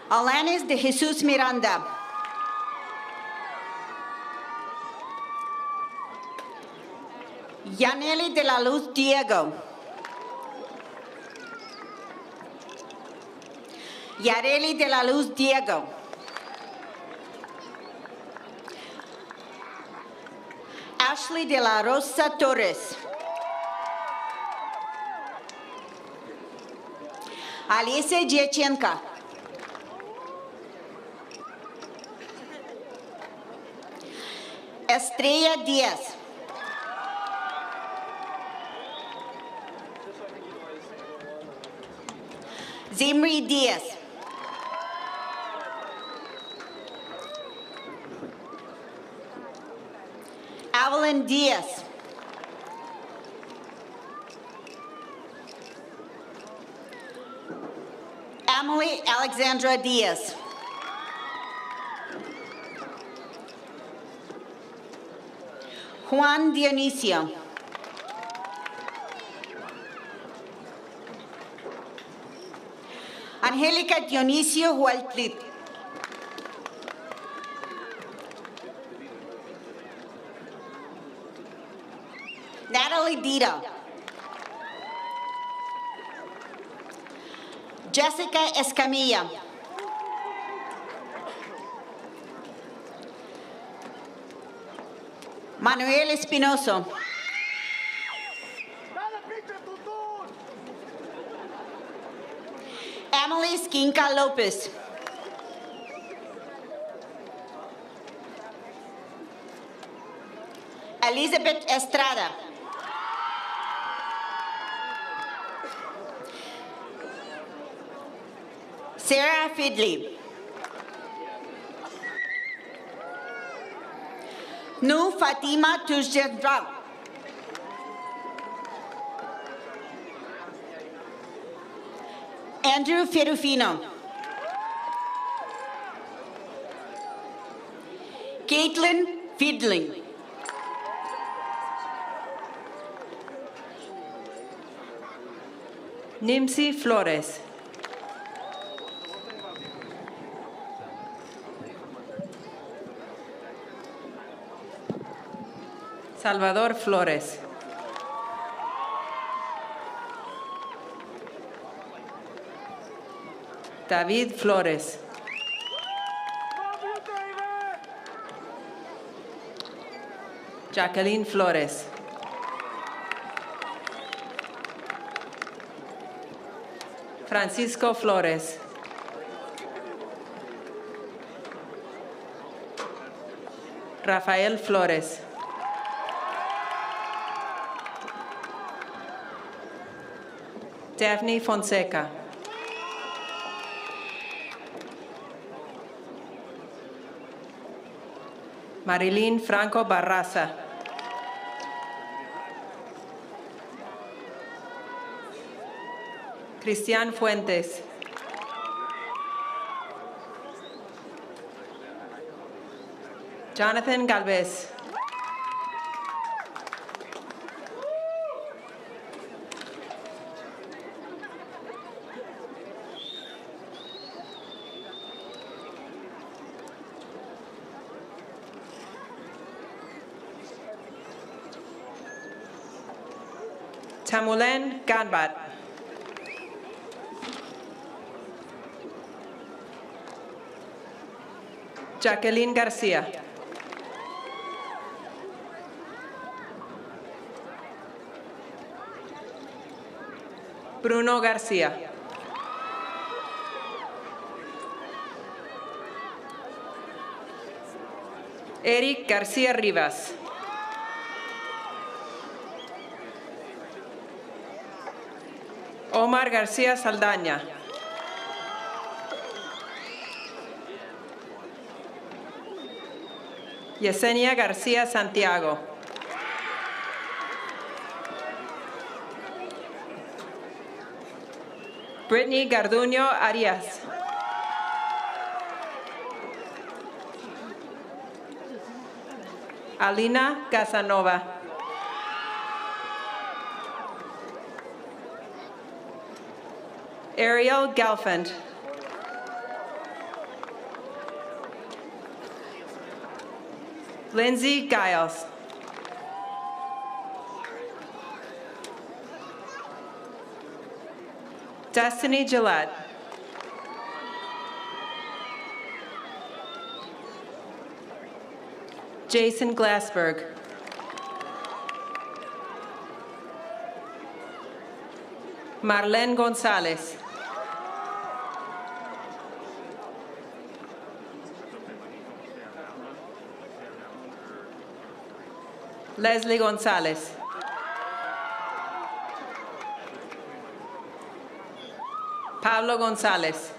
Alanis de Jesus Miranda. Yaneli de la Luz Diego. Yareli de la Luz Diego. Ashley de la Rosa Torres. Alicia Diachenka. Estrella Díaz. Zimri Díaz. Evelyn Díaz. Emily Alexandra Díaz. Juan Dionisio. Angélica Dionisio Hualtlit. Natalie Dita. Jessica Escamilla. Manuel Espinoso. Emily Skinca Lopez. Elizabeth Estrada. Sarah Fidley. Nu Fatima Tujendra. Andrew Ferrufino. Caitlin Fidling. Nimsi Flores. Salvador Flores. David Flores. Jacqueline Flores. Francisco Flores. Rafael Flores. Daphne Fonseca. Marilyn Franco Barraza. Cristian Fuentes. Jonathan Galvez. Tamulen Ganbat. Jacqueline Garcia. Bruno Garcia. Eric Garcia Rivas. Omar García Saldaña. Yesenia García Santiago. Brittany Garduño Arias. Alina Casanova. Ariel Gelfand. Lindsay Giles. Destiny Gillette. Jason Glassberg. Marlene Gonzalez. Leslie Gonzalez. Pablo Gonzalez.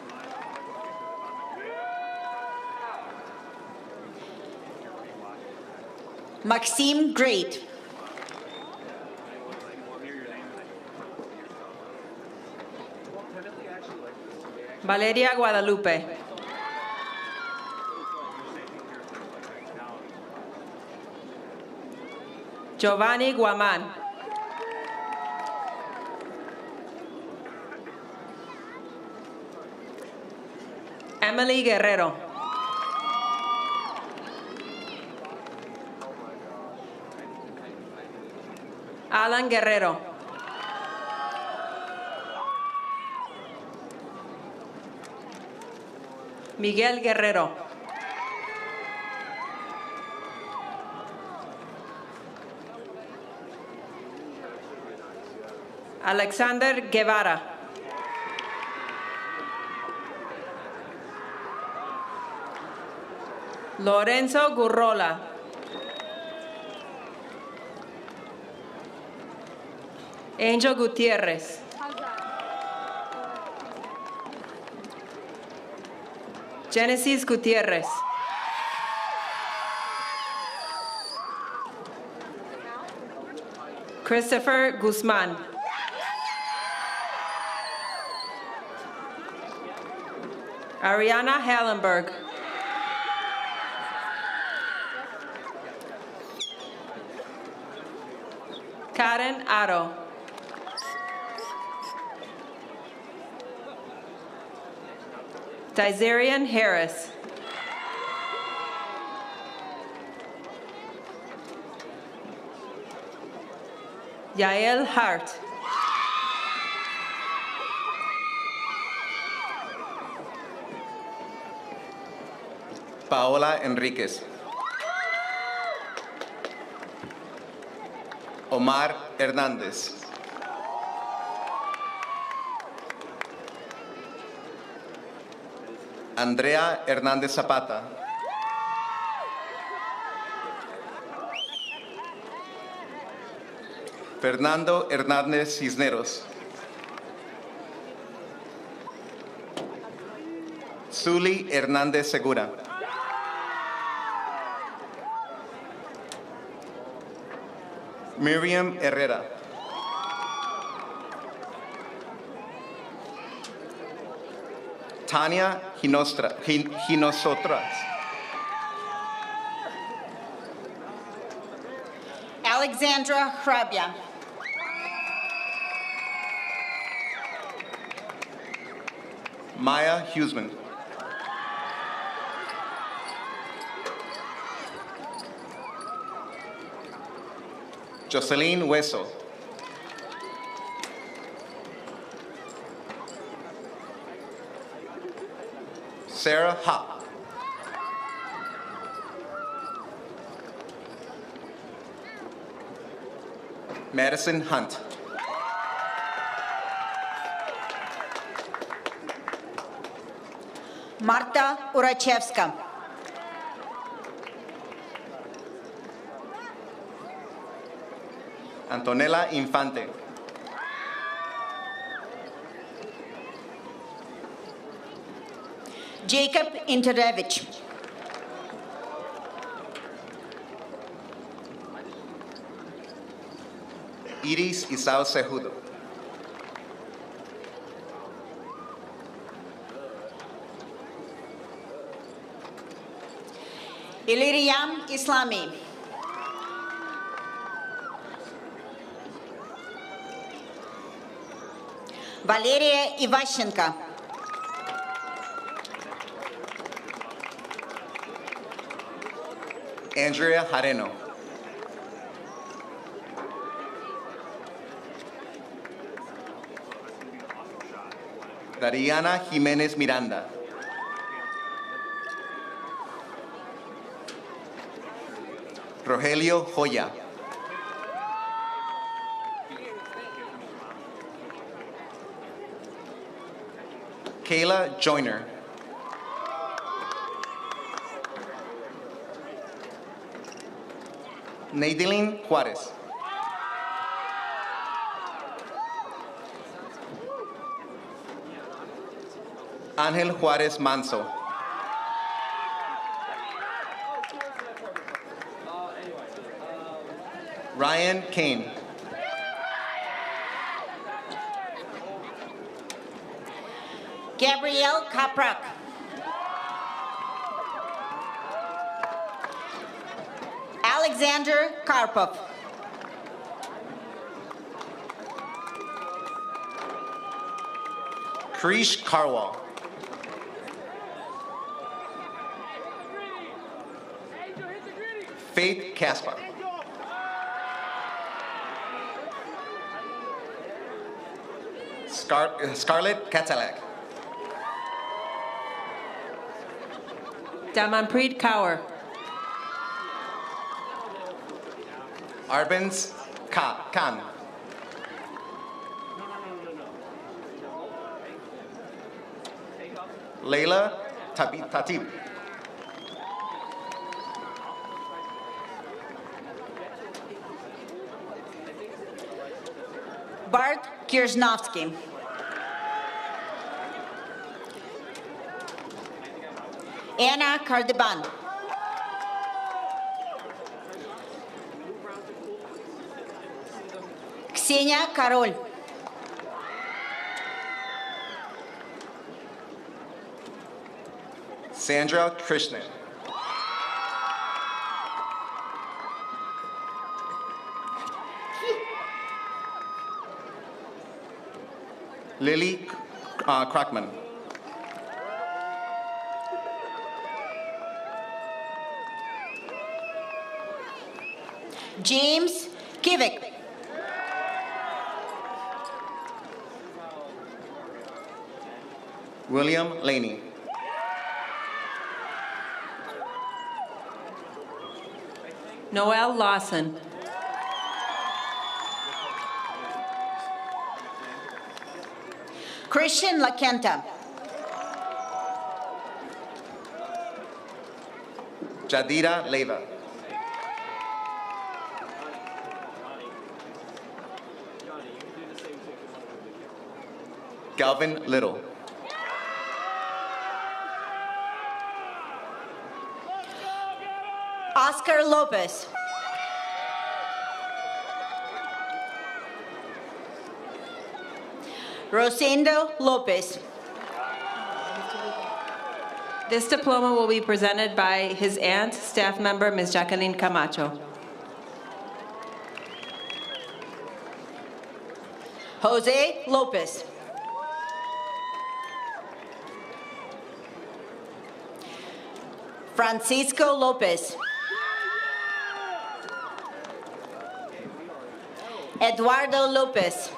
Maxime Great. Valeria Guadalupe. Giovanni Guaman. Emily Guerrero. Alan Guerrero. Miguel Guerrero. Alexander Guevara. Lorenzo Gurrola. Angel Gutierrez. Genesis Gutierrez. Christopher Guzman. Ariana Hallenberg. Karen Aro. Dizarian Harris. Yael Hart. Paola Enriquez. Omar Hernández. Andrea Hernández Zapata. Fernando Hernández Cisneros. Zuli Hernández Segura. Miriam Herrera. Tania Ginosotras. Alexandra Hrabia. Maya Huseman. Jocelyn Hueso. Sarah Hop. Madison Hunt. Marta Urachevska. Antonella Infante. Jacob Interevich. Iris Isao Cejudo. Iliriam Islami. Valeria Ivashenko. Andrea Jareno. Dariana Jimenez Miranda. Rogelio Joya. Kayla Joyner. Nadeline Juarez. Ángel Juárez Manso. Ryan Kane. Gabrielle Kaprak. Alexander Karpov. Krish Karwal. Faith Caspar. Scarlett Katalak. Damanpreet Kaur. Arbenz Khan. Layla Tatib. Bart Kirsnovsky. Anna Cardeban. Ksenia Karol. Sandra Krishnan. Lily Krakman. James Kivik. William Laney. Noel Lawson. Christian Lakenta. Jadira Leva. Galvin Little. Oscar Lopez. Rosendo Lopez. This diploma will be presented by his aunt, staff member, Ms. Jacqueline Camacho. Jose Lopez. Francisco Lopez. Eduardo Lopez.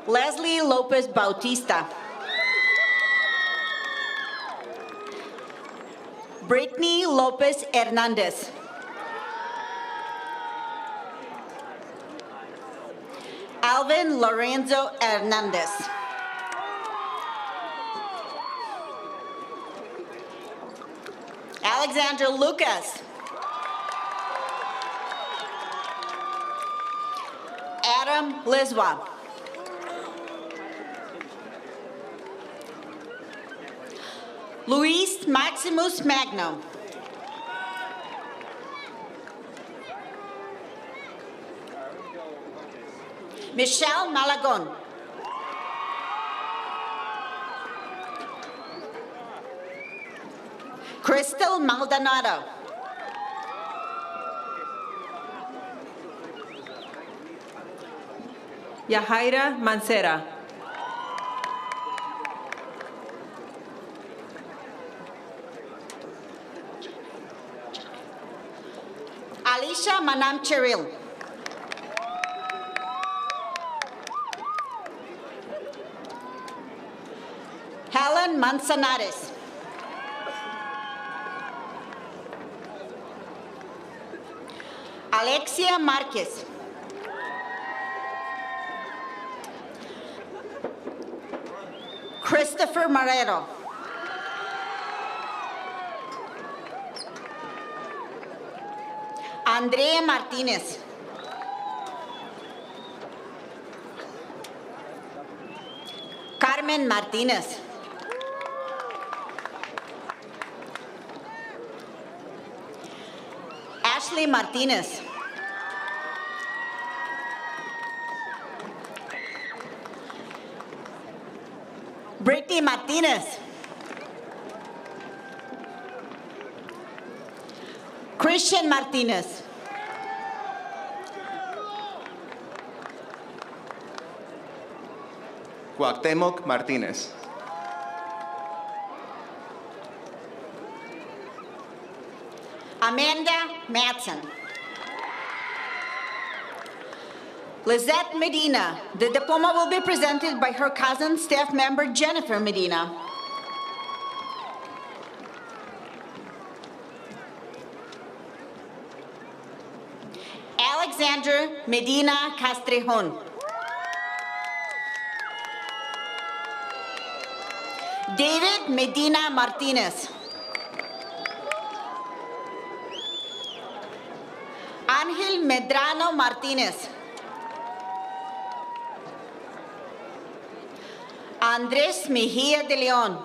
Leslie Lopez Bautista. Brittany Lopez Hernandez. Alvin Lorenzo Hernandez. Alexander Lucas. Adam Liswa. Luis Maximus Magno. Michelle Malagon. Crystal Maldonado. Yahaira Mancera. Alicia Manam Cheryl. Helen Manzanares. Alexia Marquez. Christopher Marrero. Andrea Martinez. Carmen Martinez. Ashley Martinez. Brittany Martinez. Christian Martinez. Cuauhtémoc Martinez. Amanda Matson. Lizette Medina. The diploma will be presented by her cousin, staff member Jennifer Medina. Alexander Medina Castrejon. David Medina Martinez. Ángel Medrano Martinez. Andrés Mejía de León.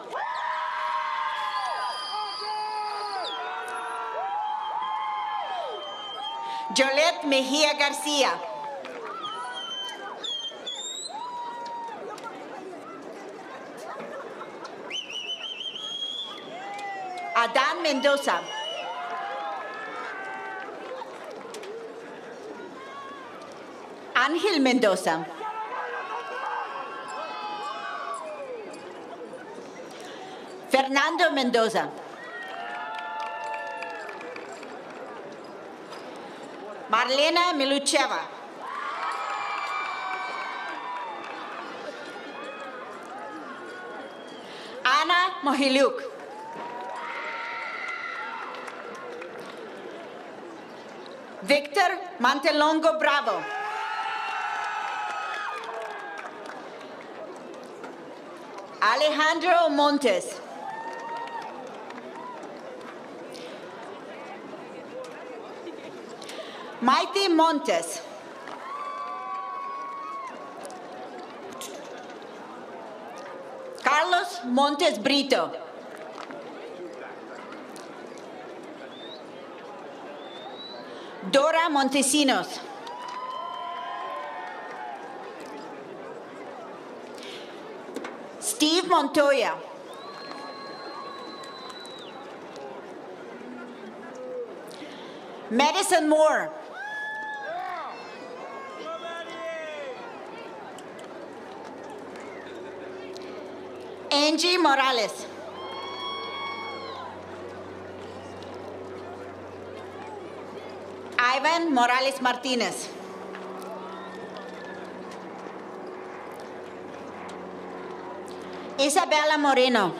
Jolette Mejía García. Adán Mendoza. Ángel Mendoza. Fernando Mendoza. Marlena Milucheva. Ana Mohiluk. Victor Mantelongo Bravo. Alejandro Montes. Maite Montes. Carlos Montes Brito. Dora Montesinos. Steve Montoya. Madison Moore. Angie Morales. Ivan Morales Martinez. Isabella Moreno.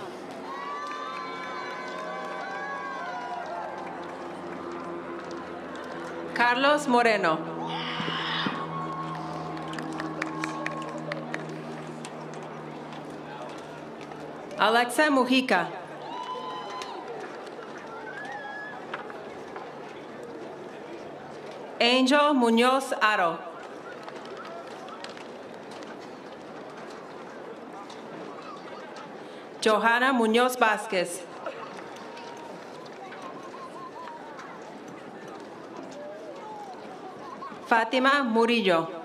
Carlos Moreno. Alexa Mujica. Angel Muñoz Aro. Johanna Muñoz Vázquez. Fátima Murillo.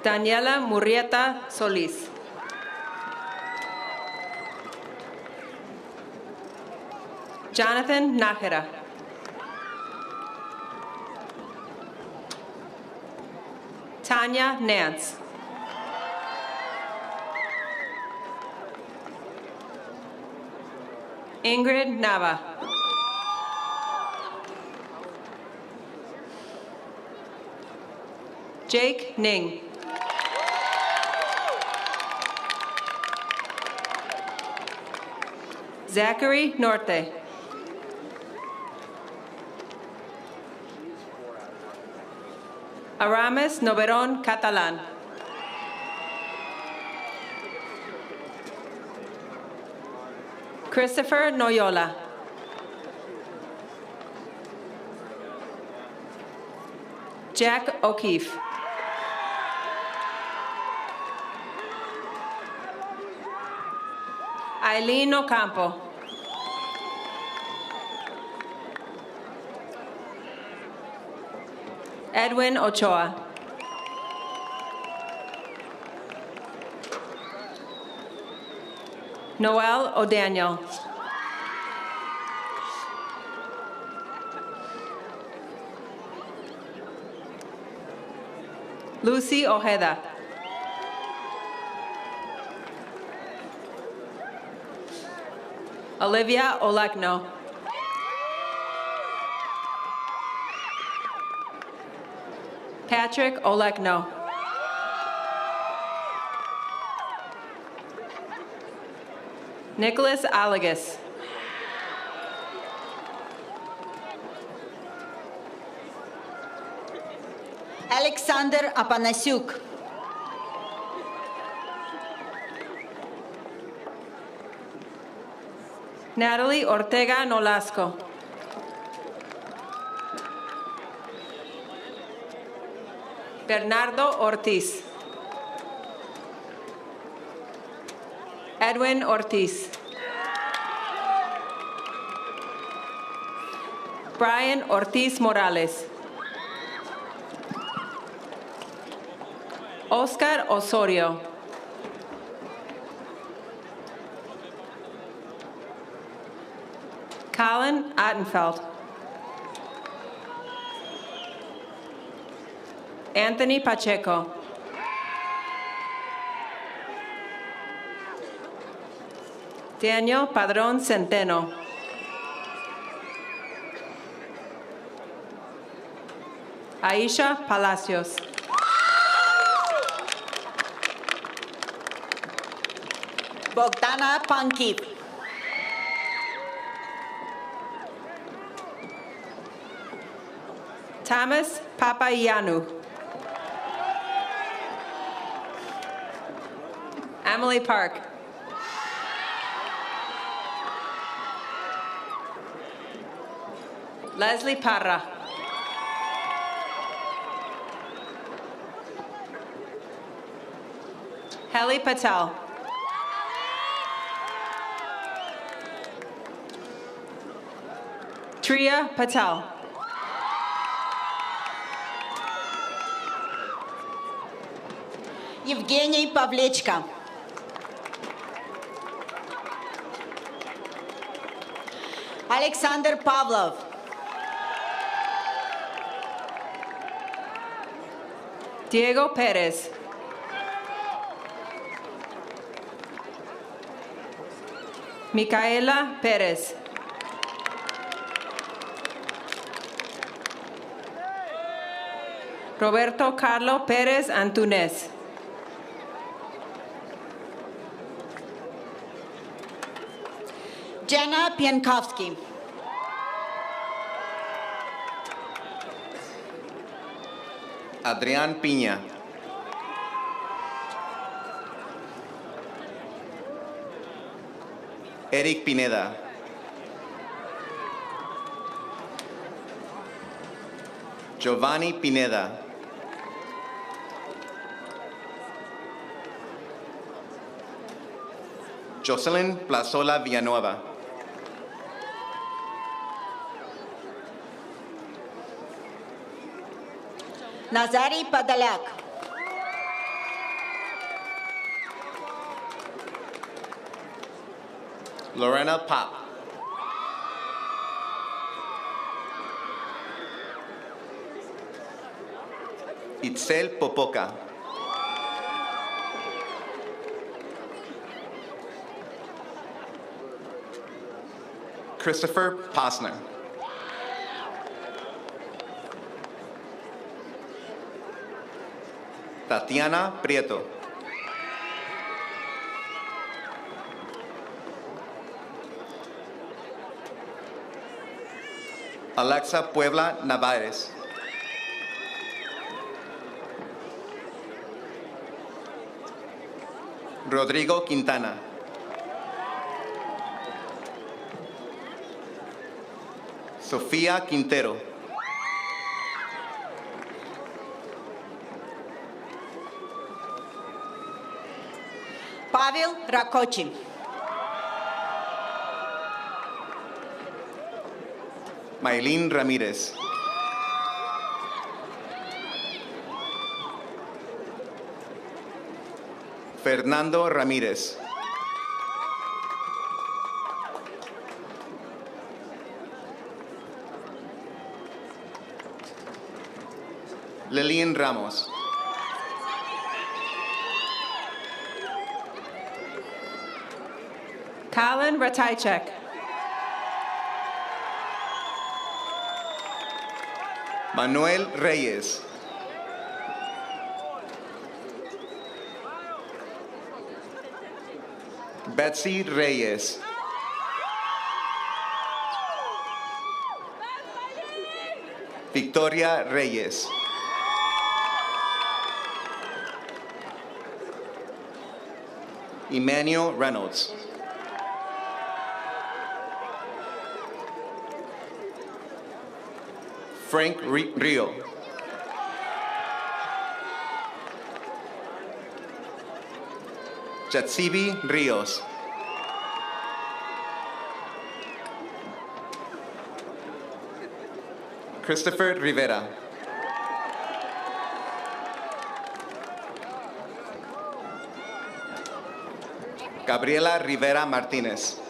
Daniela Murrieta Solís. Jonathan Nájera. Tanya Nance. Ingrid Nava. Jake Ning. Zachary Norte. Aramis Noveron Catalan. Christopher Noyola. Jack O'Keefe. Eileen Ocampo. Edwin Ochoa. Noel O'Daniel. Lucy Ojeda. Olivia Olekno. Patrick Olekno. Nicholas Alagas. Alexander Apanasiuk. Natalie Ortega Nolasco. Bernardo Ortiz. Edwin Ortiz. Brian Ortiz Morales. Oscar Osorio. Colin Ottenfeld. Anthony Pacheco. Daniel Padron Centeno. Aisha Palacios. Bogdana Pankip. Thomas Papayanu. Emily Park. Leslie Parra. Heli Patel. Triya Patel. Evgeny Pavlechka. Alexander Pavlov. Diego Perez. Micaela Perez. Roberto Carlo Perez Antunes. Jenna Piankowski. Adrián Piña. Eric Pineda. Giovanni Pineda. Jocelyn Plazola Villanueva. Nazari Padalak. Lorena Pop. Itzel Popoca. Christopher Posner. Tatiana Prieto. Alexa Puebla Navares. Rodrigo Quintana. Sofía Quintero. Pavel Rakoczy. Maylin Ramírez. Fernando Ramírez. Lilian Ramos. Colin Ratajczak. Manuel Reyes. Betsy Reyes. Victoria Reyes. Emmanuel Reynolds. Frank Rio. Jatsibi Rios. Christopher Rivera. Gabriela Rivera Martinez.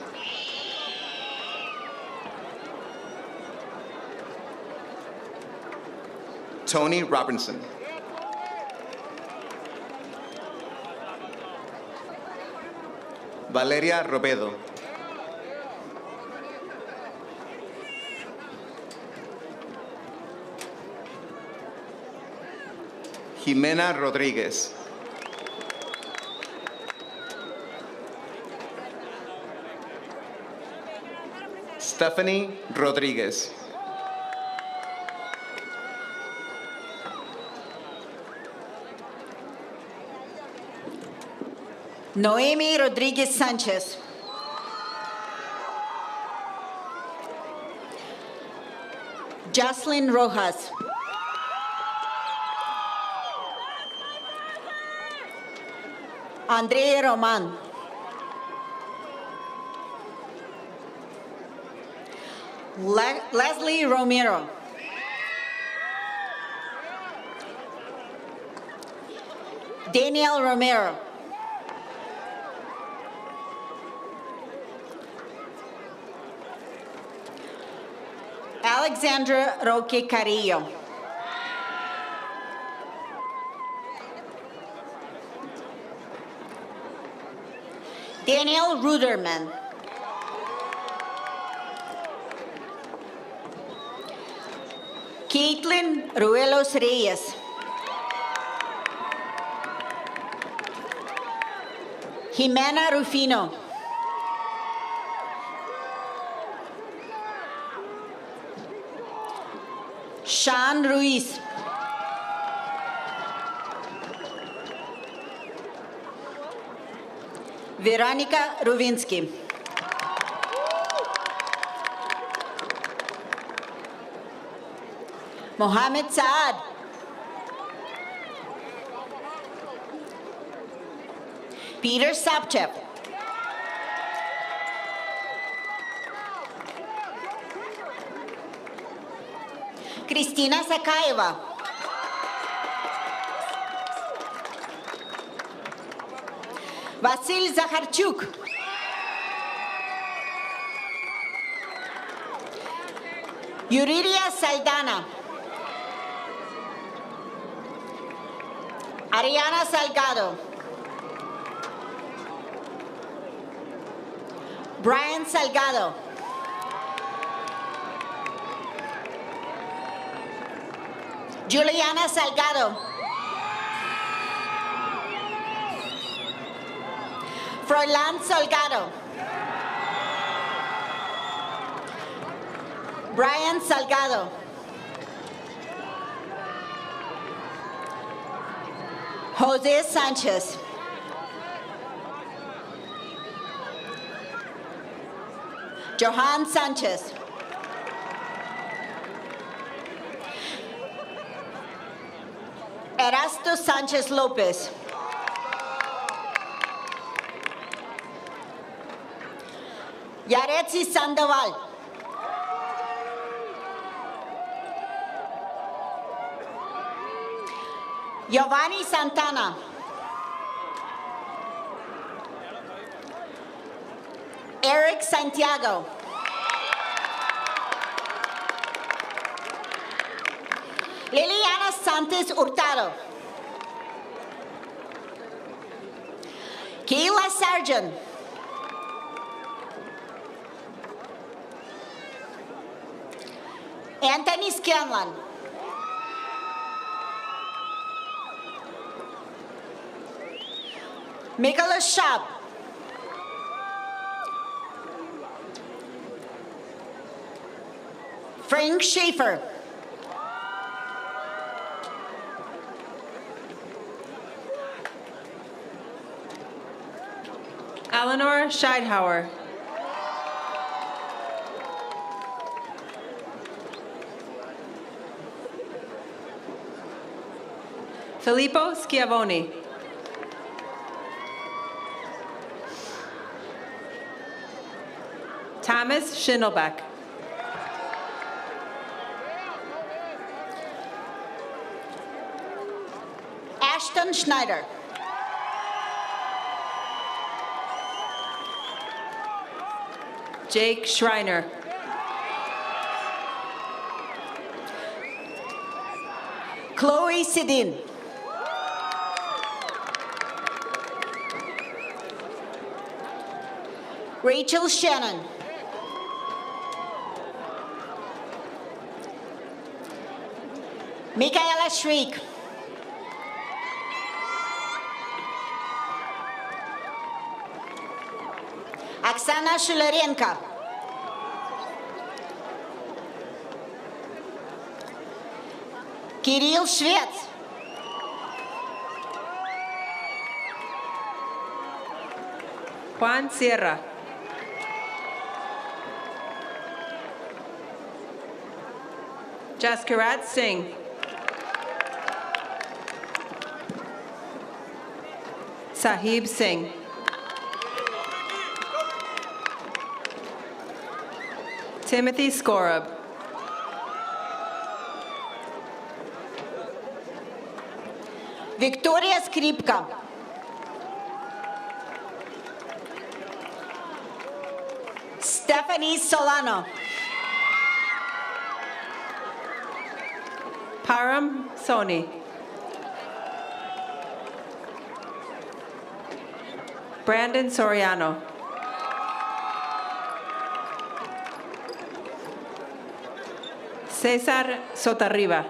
Tony Robinson. Valeria Robedo. Jimena Rodríguez. Stephanie Rodríguez. Noemi Rodríguez Sánchez. Jocelyn Rojas. Andrea Roman. Leslie Romero. Daniel Romero. Alexandra Roque Carrillo. Daniel Ruderman. Caitlin Ruelos Reyes. Jimena Rufino. Sean Ruiz. Veronica Ruvinsky. Mohamed Saad. Peter Sapchev. Kristina Sakaeva. Vasil Zakharchuk. Yuriria Saldana. Ariana Salgado. Brian Salgado. Juliana Salgado. Froilan Salgado. Brian Salgado. Jose Sanchez. Johan Sanchez. Erasto Sanchez Lopez. Yaretsi Sandoval. Giovanni Santana. Eric Santiago. Liliana Santos Hurtado. Keila Sargent. Anthony Scanlon. Nicholas Schaub. Frank Schaefer. Eleanor Scheidhauer. Filippo Schiavoni. Thomas Schindelbeck. Ashton Schneider. Jake Schreiner. Chloe Sidin. Rachel Shannon. Michaela Shriek. Oksana Shularenko. Kirill Shvets. Juan Sierra. Jaskirat Singh. Sahib Singh. Timothy Skorub. Victoria Skripka. Stephanie Solano. Param Soni. Brandon Soriano. Cesar Sotarriba.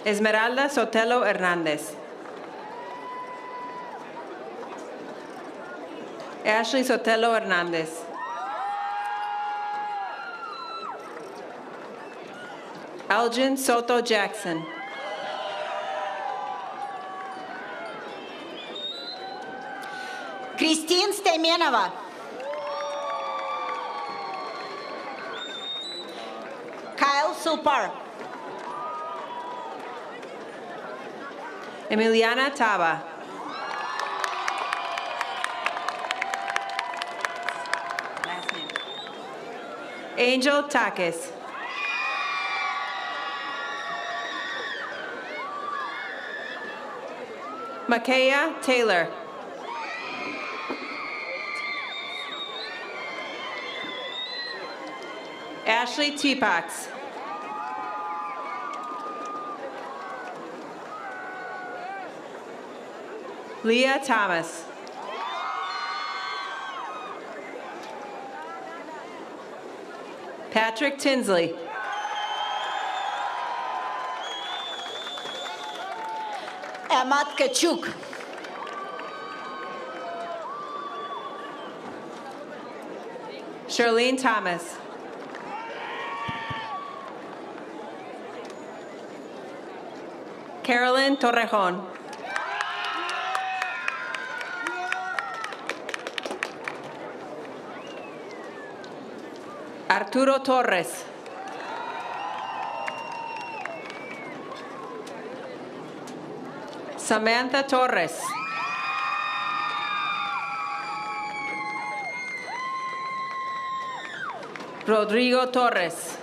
Esmeralda Sotelo Hernandez. Ashley Sotelo Hernandez. Elgin Soto Jackson. Christine Stemenova. Kyle Sulpar. Emiliana Taba. Last name. Angel Takis. Makaya Taylor. Ashley Teapox. Leah Thomas. Patrick Tinsley. Amat Kachuk. Charlene Thomas. Carolyn Torrejon. Arturo Torres. Samantha Torres. Rodrigo Torres.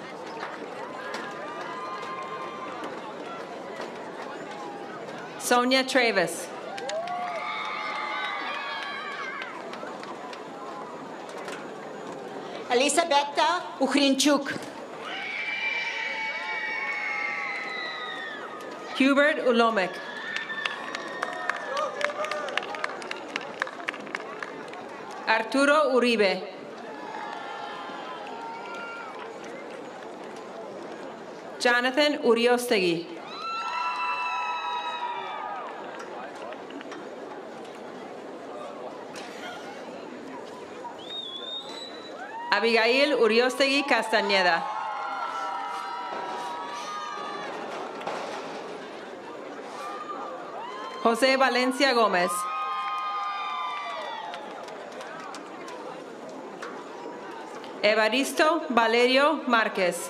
Sonia Travis. Elisabetta Uchrinchuk. Hubert Ulomek. Arturo Uribe. Jonathan Uriostegui. Abigail Uriostegui Castañeda. José Valencia Gómez. Evaristo Valerio Márquez.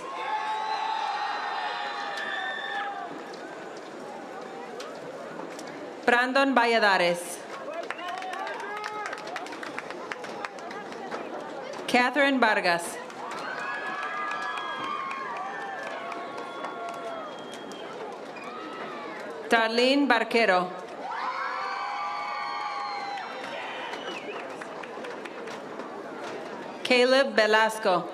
Brandon Valladares. Catherine Vargas. Darlene Barquero. Caleb Velasco.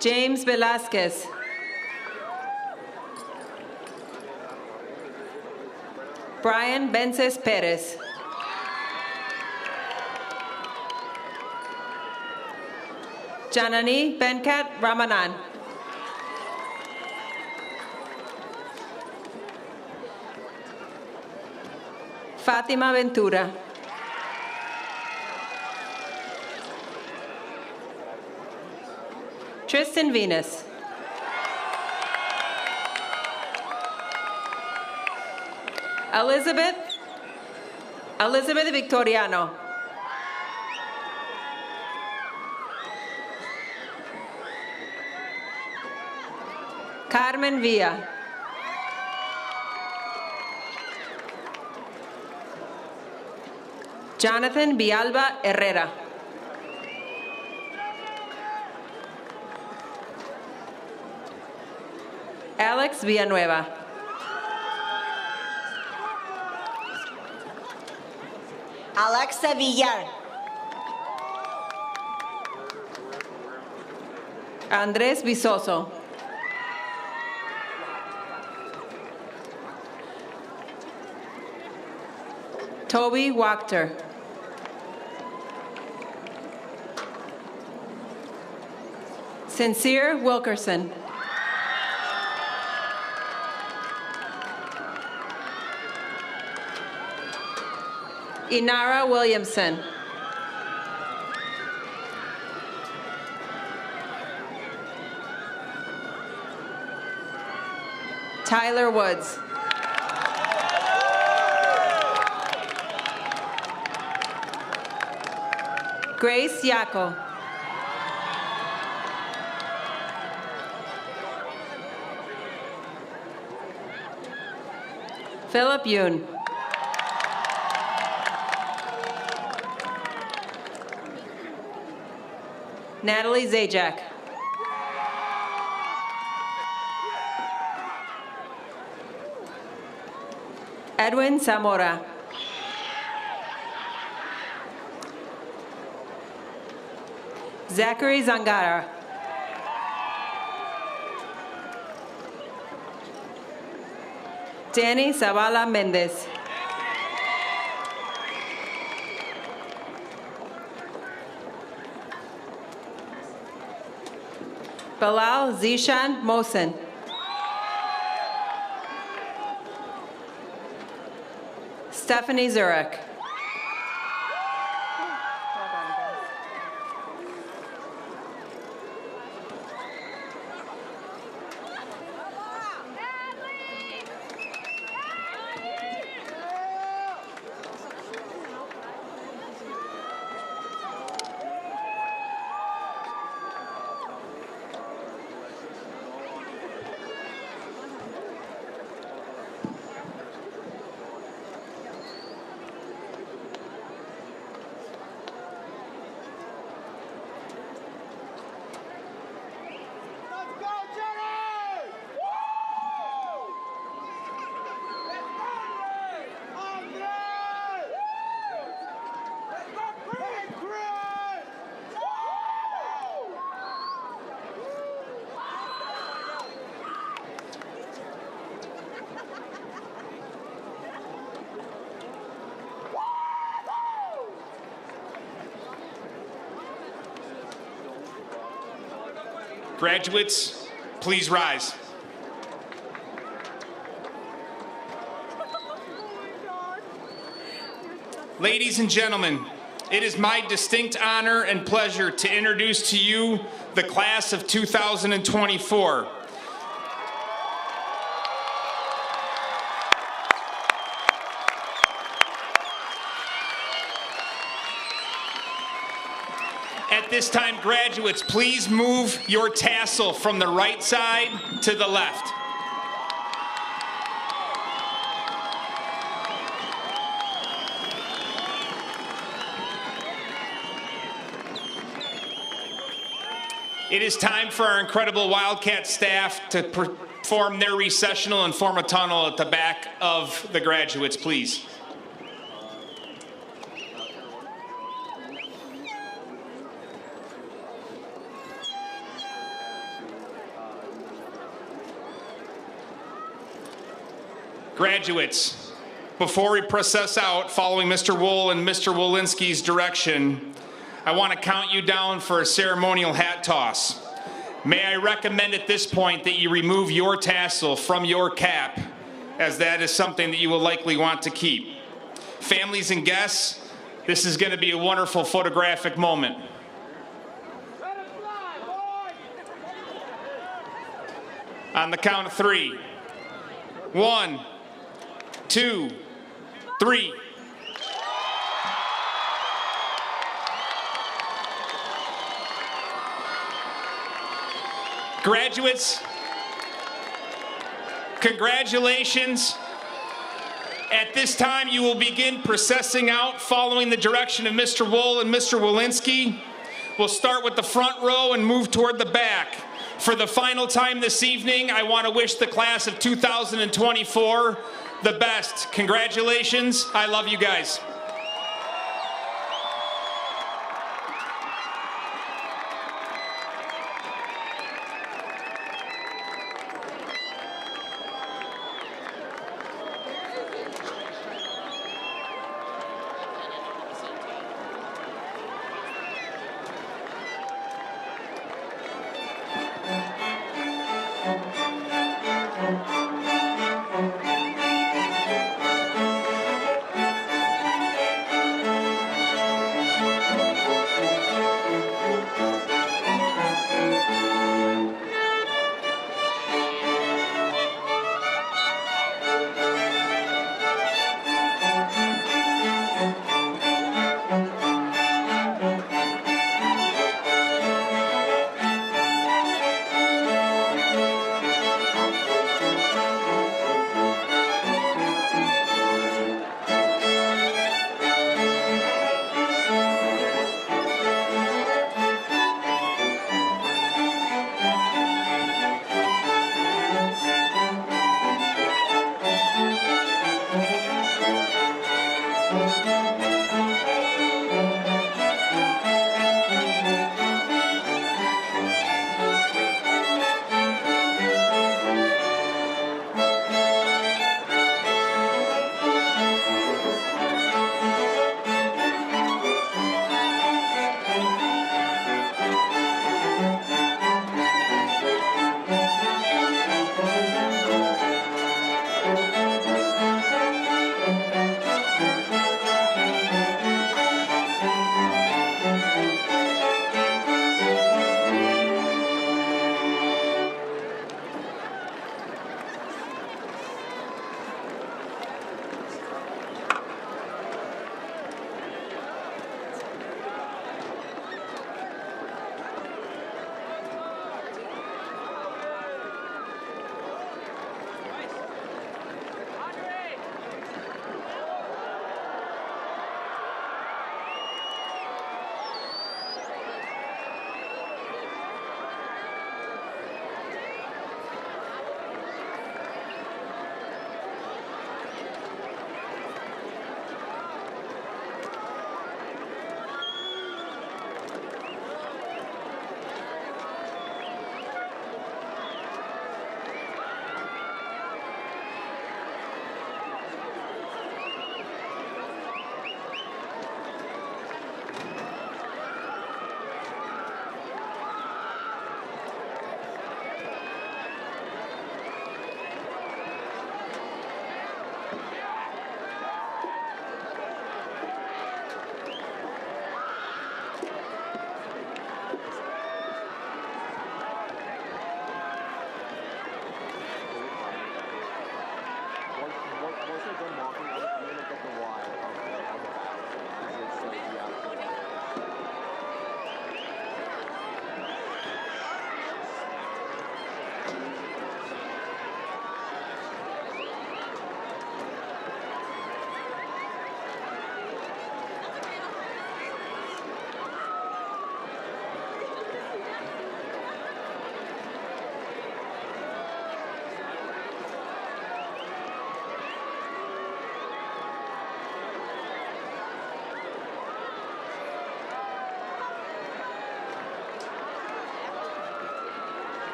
James Velasquez. Brian Bences Perez. Janani Venkat Ramanan. Fatima Ventura. Tristan Venus. Elizabeth Victoriano. Carmen Villa. Jonathan Villalba Herrera. Alex Villanueva. Alexa Villar. Andrés Vizoso. Toby Wachter. Sincere Wilkerson. Inara Williamson. Tyler Woods. Grace Yako. Philip Yoon. Natalie Zajac. Edwin Zamora. Zachary Zangara. Danny Zavala Mendez. Bilal Zishan Mohsen. Stephanie Zurek. Graduates, please rise. Ladies and gentlemen, it is my distinct honor and pleasure to introduce to you the class of 2024. At this time, graduates, please move your tassel from the right side to the left. It is time for our incredible Wildcat staff to perform their recessional and form a tunnel at the back of the graduates, please. Graduates, before we process out following Mr. Wool and Mr. Wolinski's direction, I want to count you down for a ceremonial hat toss. May I recommend at this point that you remove your tassel from your cap, as that is something that you will likely want to keep. Families and guests, this is going to be a wonderful photographic moment. On the count of 3. 1, 2, 3. Graduates, congratulations. At this time, you will begin processing out following the direction of Mr. Wool and Mr. Wolinski. We'll start with the front row and move toward the back. For the final time this evening, I want to wish the class of 2024 the best. Congratulations. I love you guys.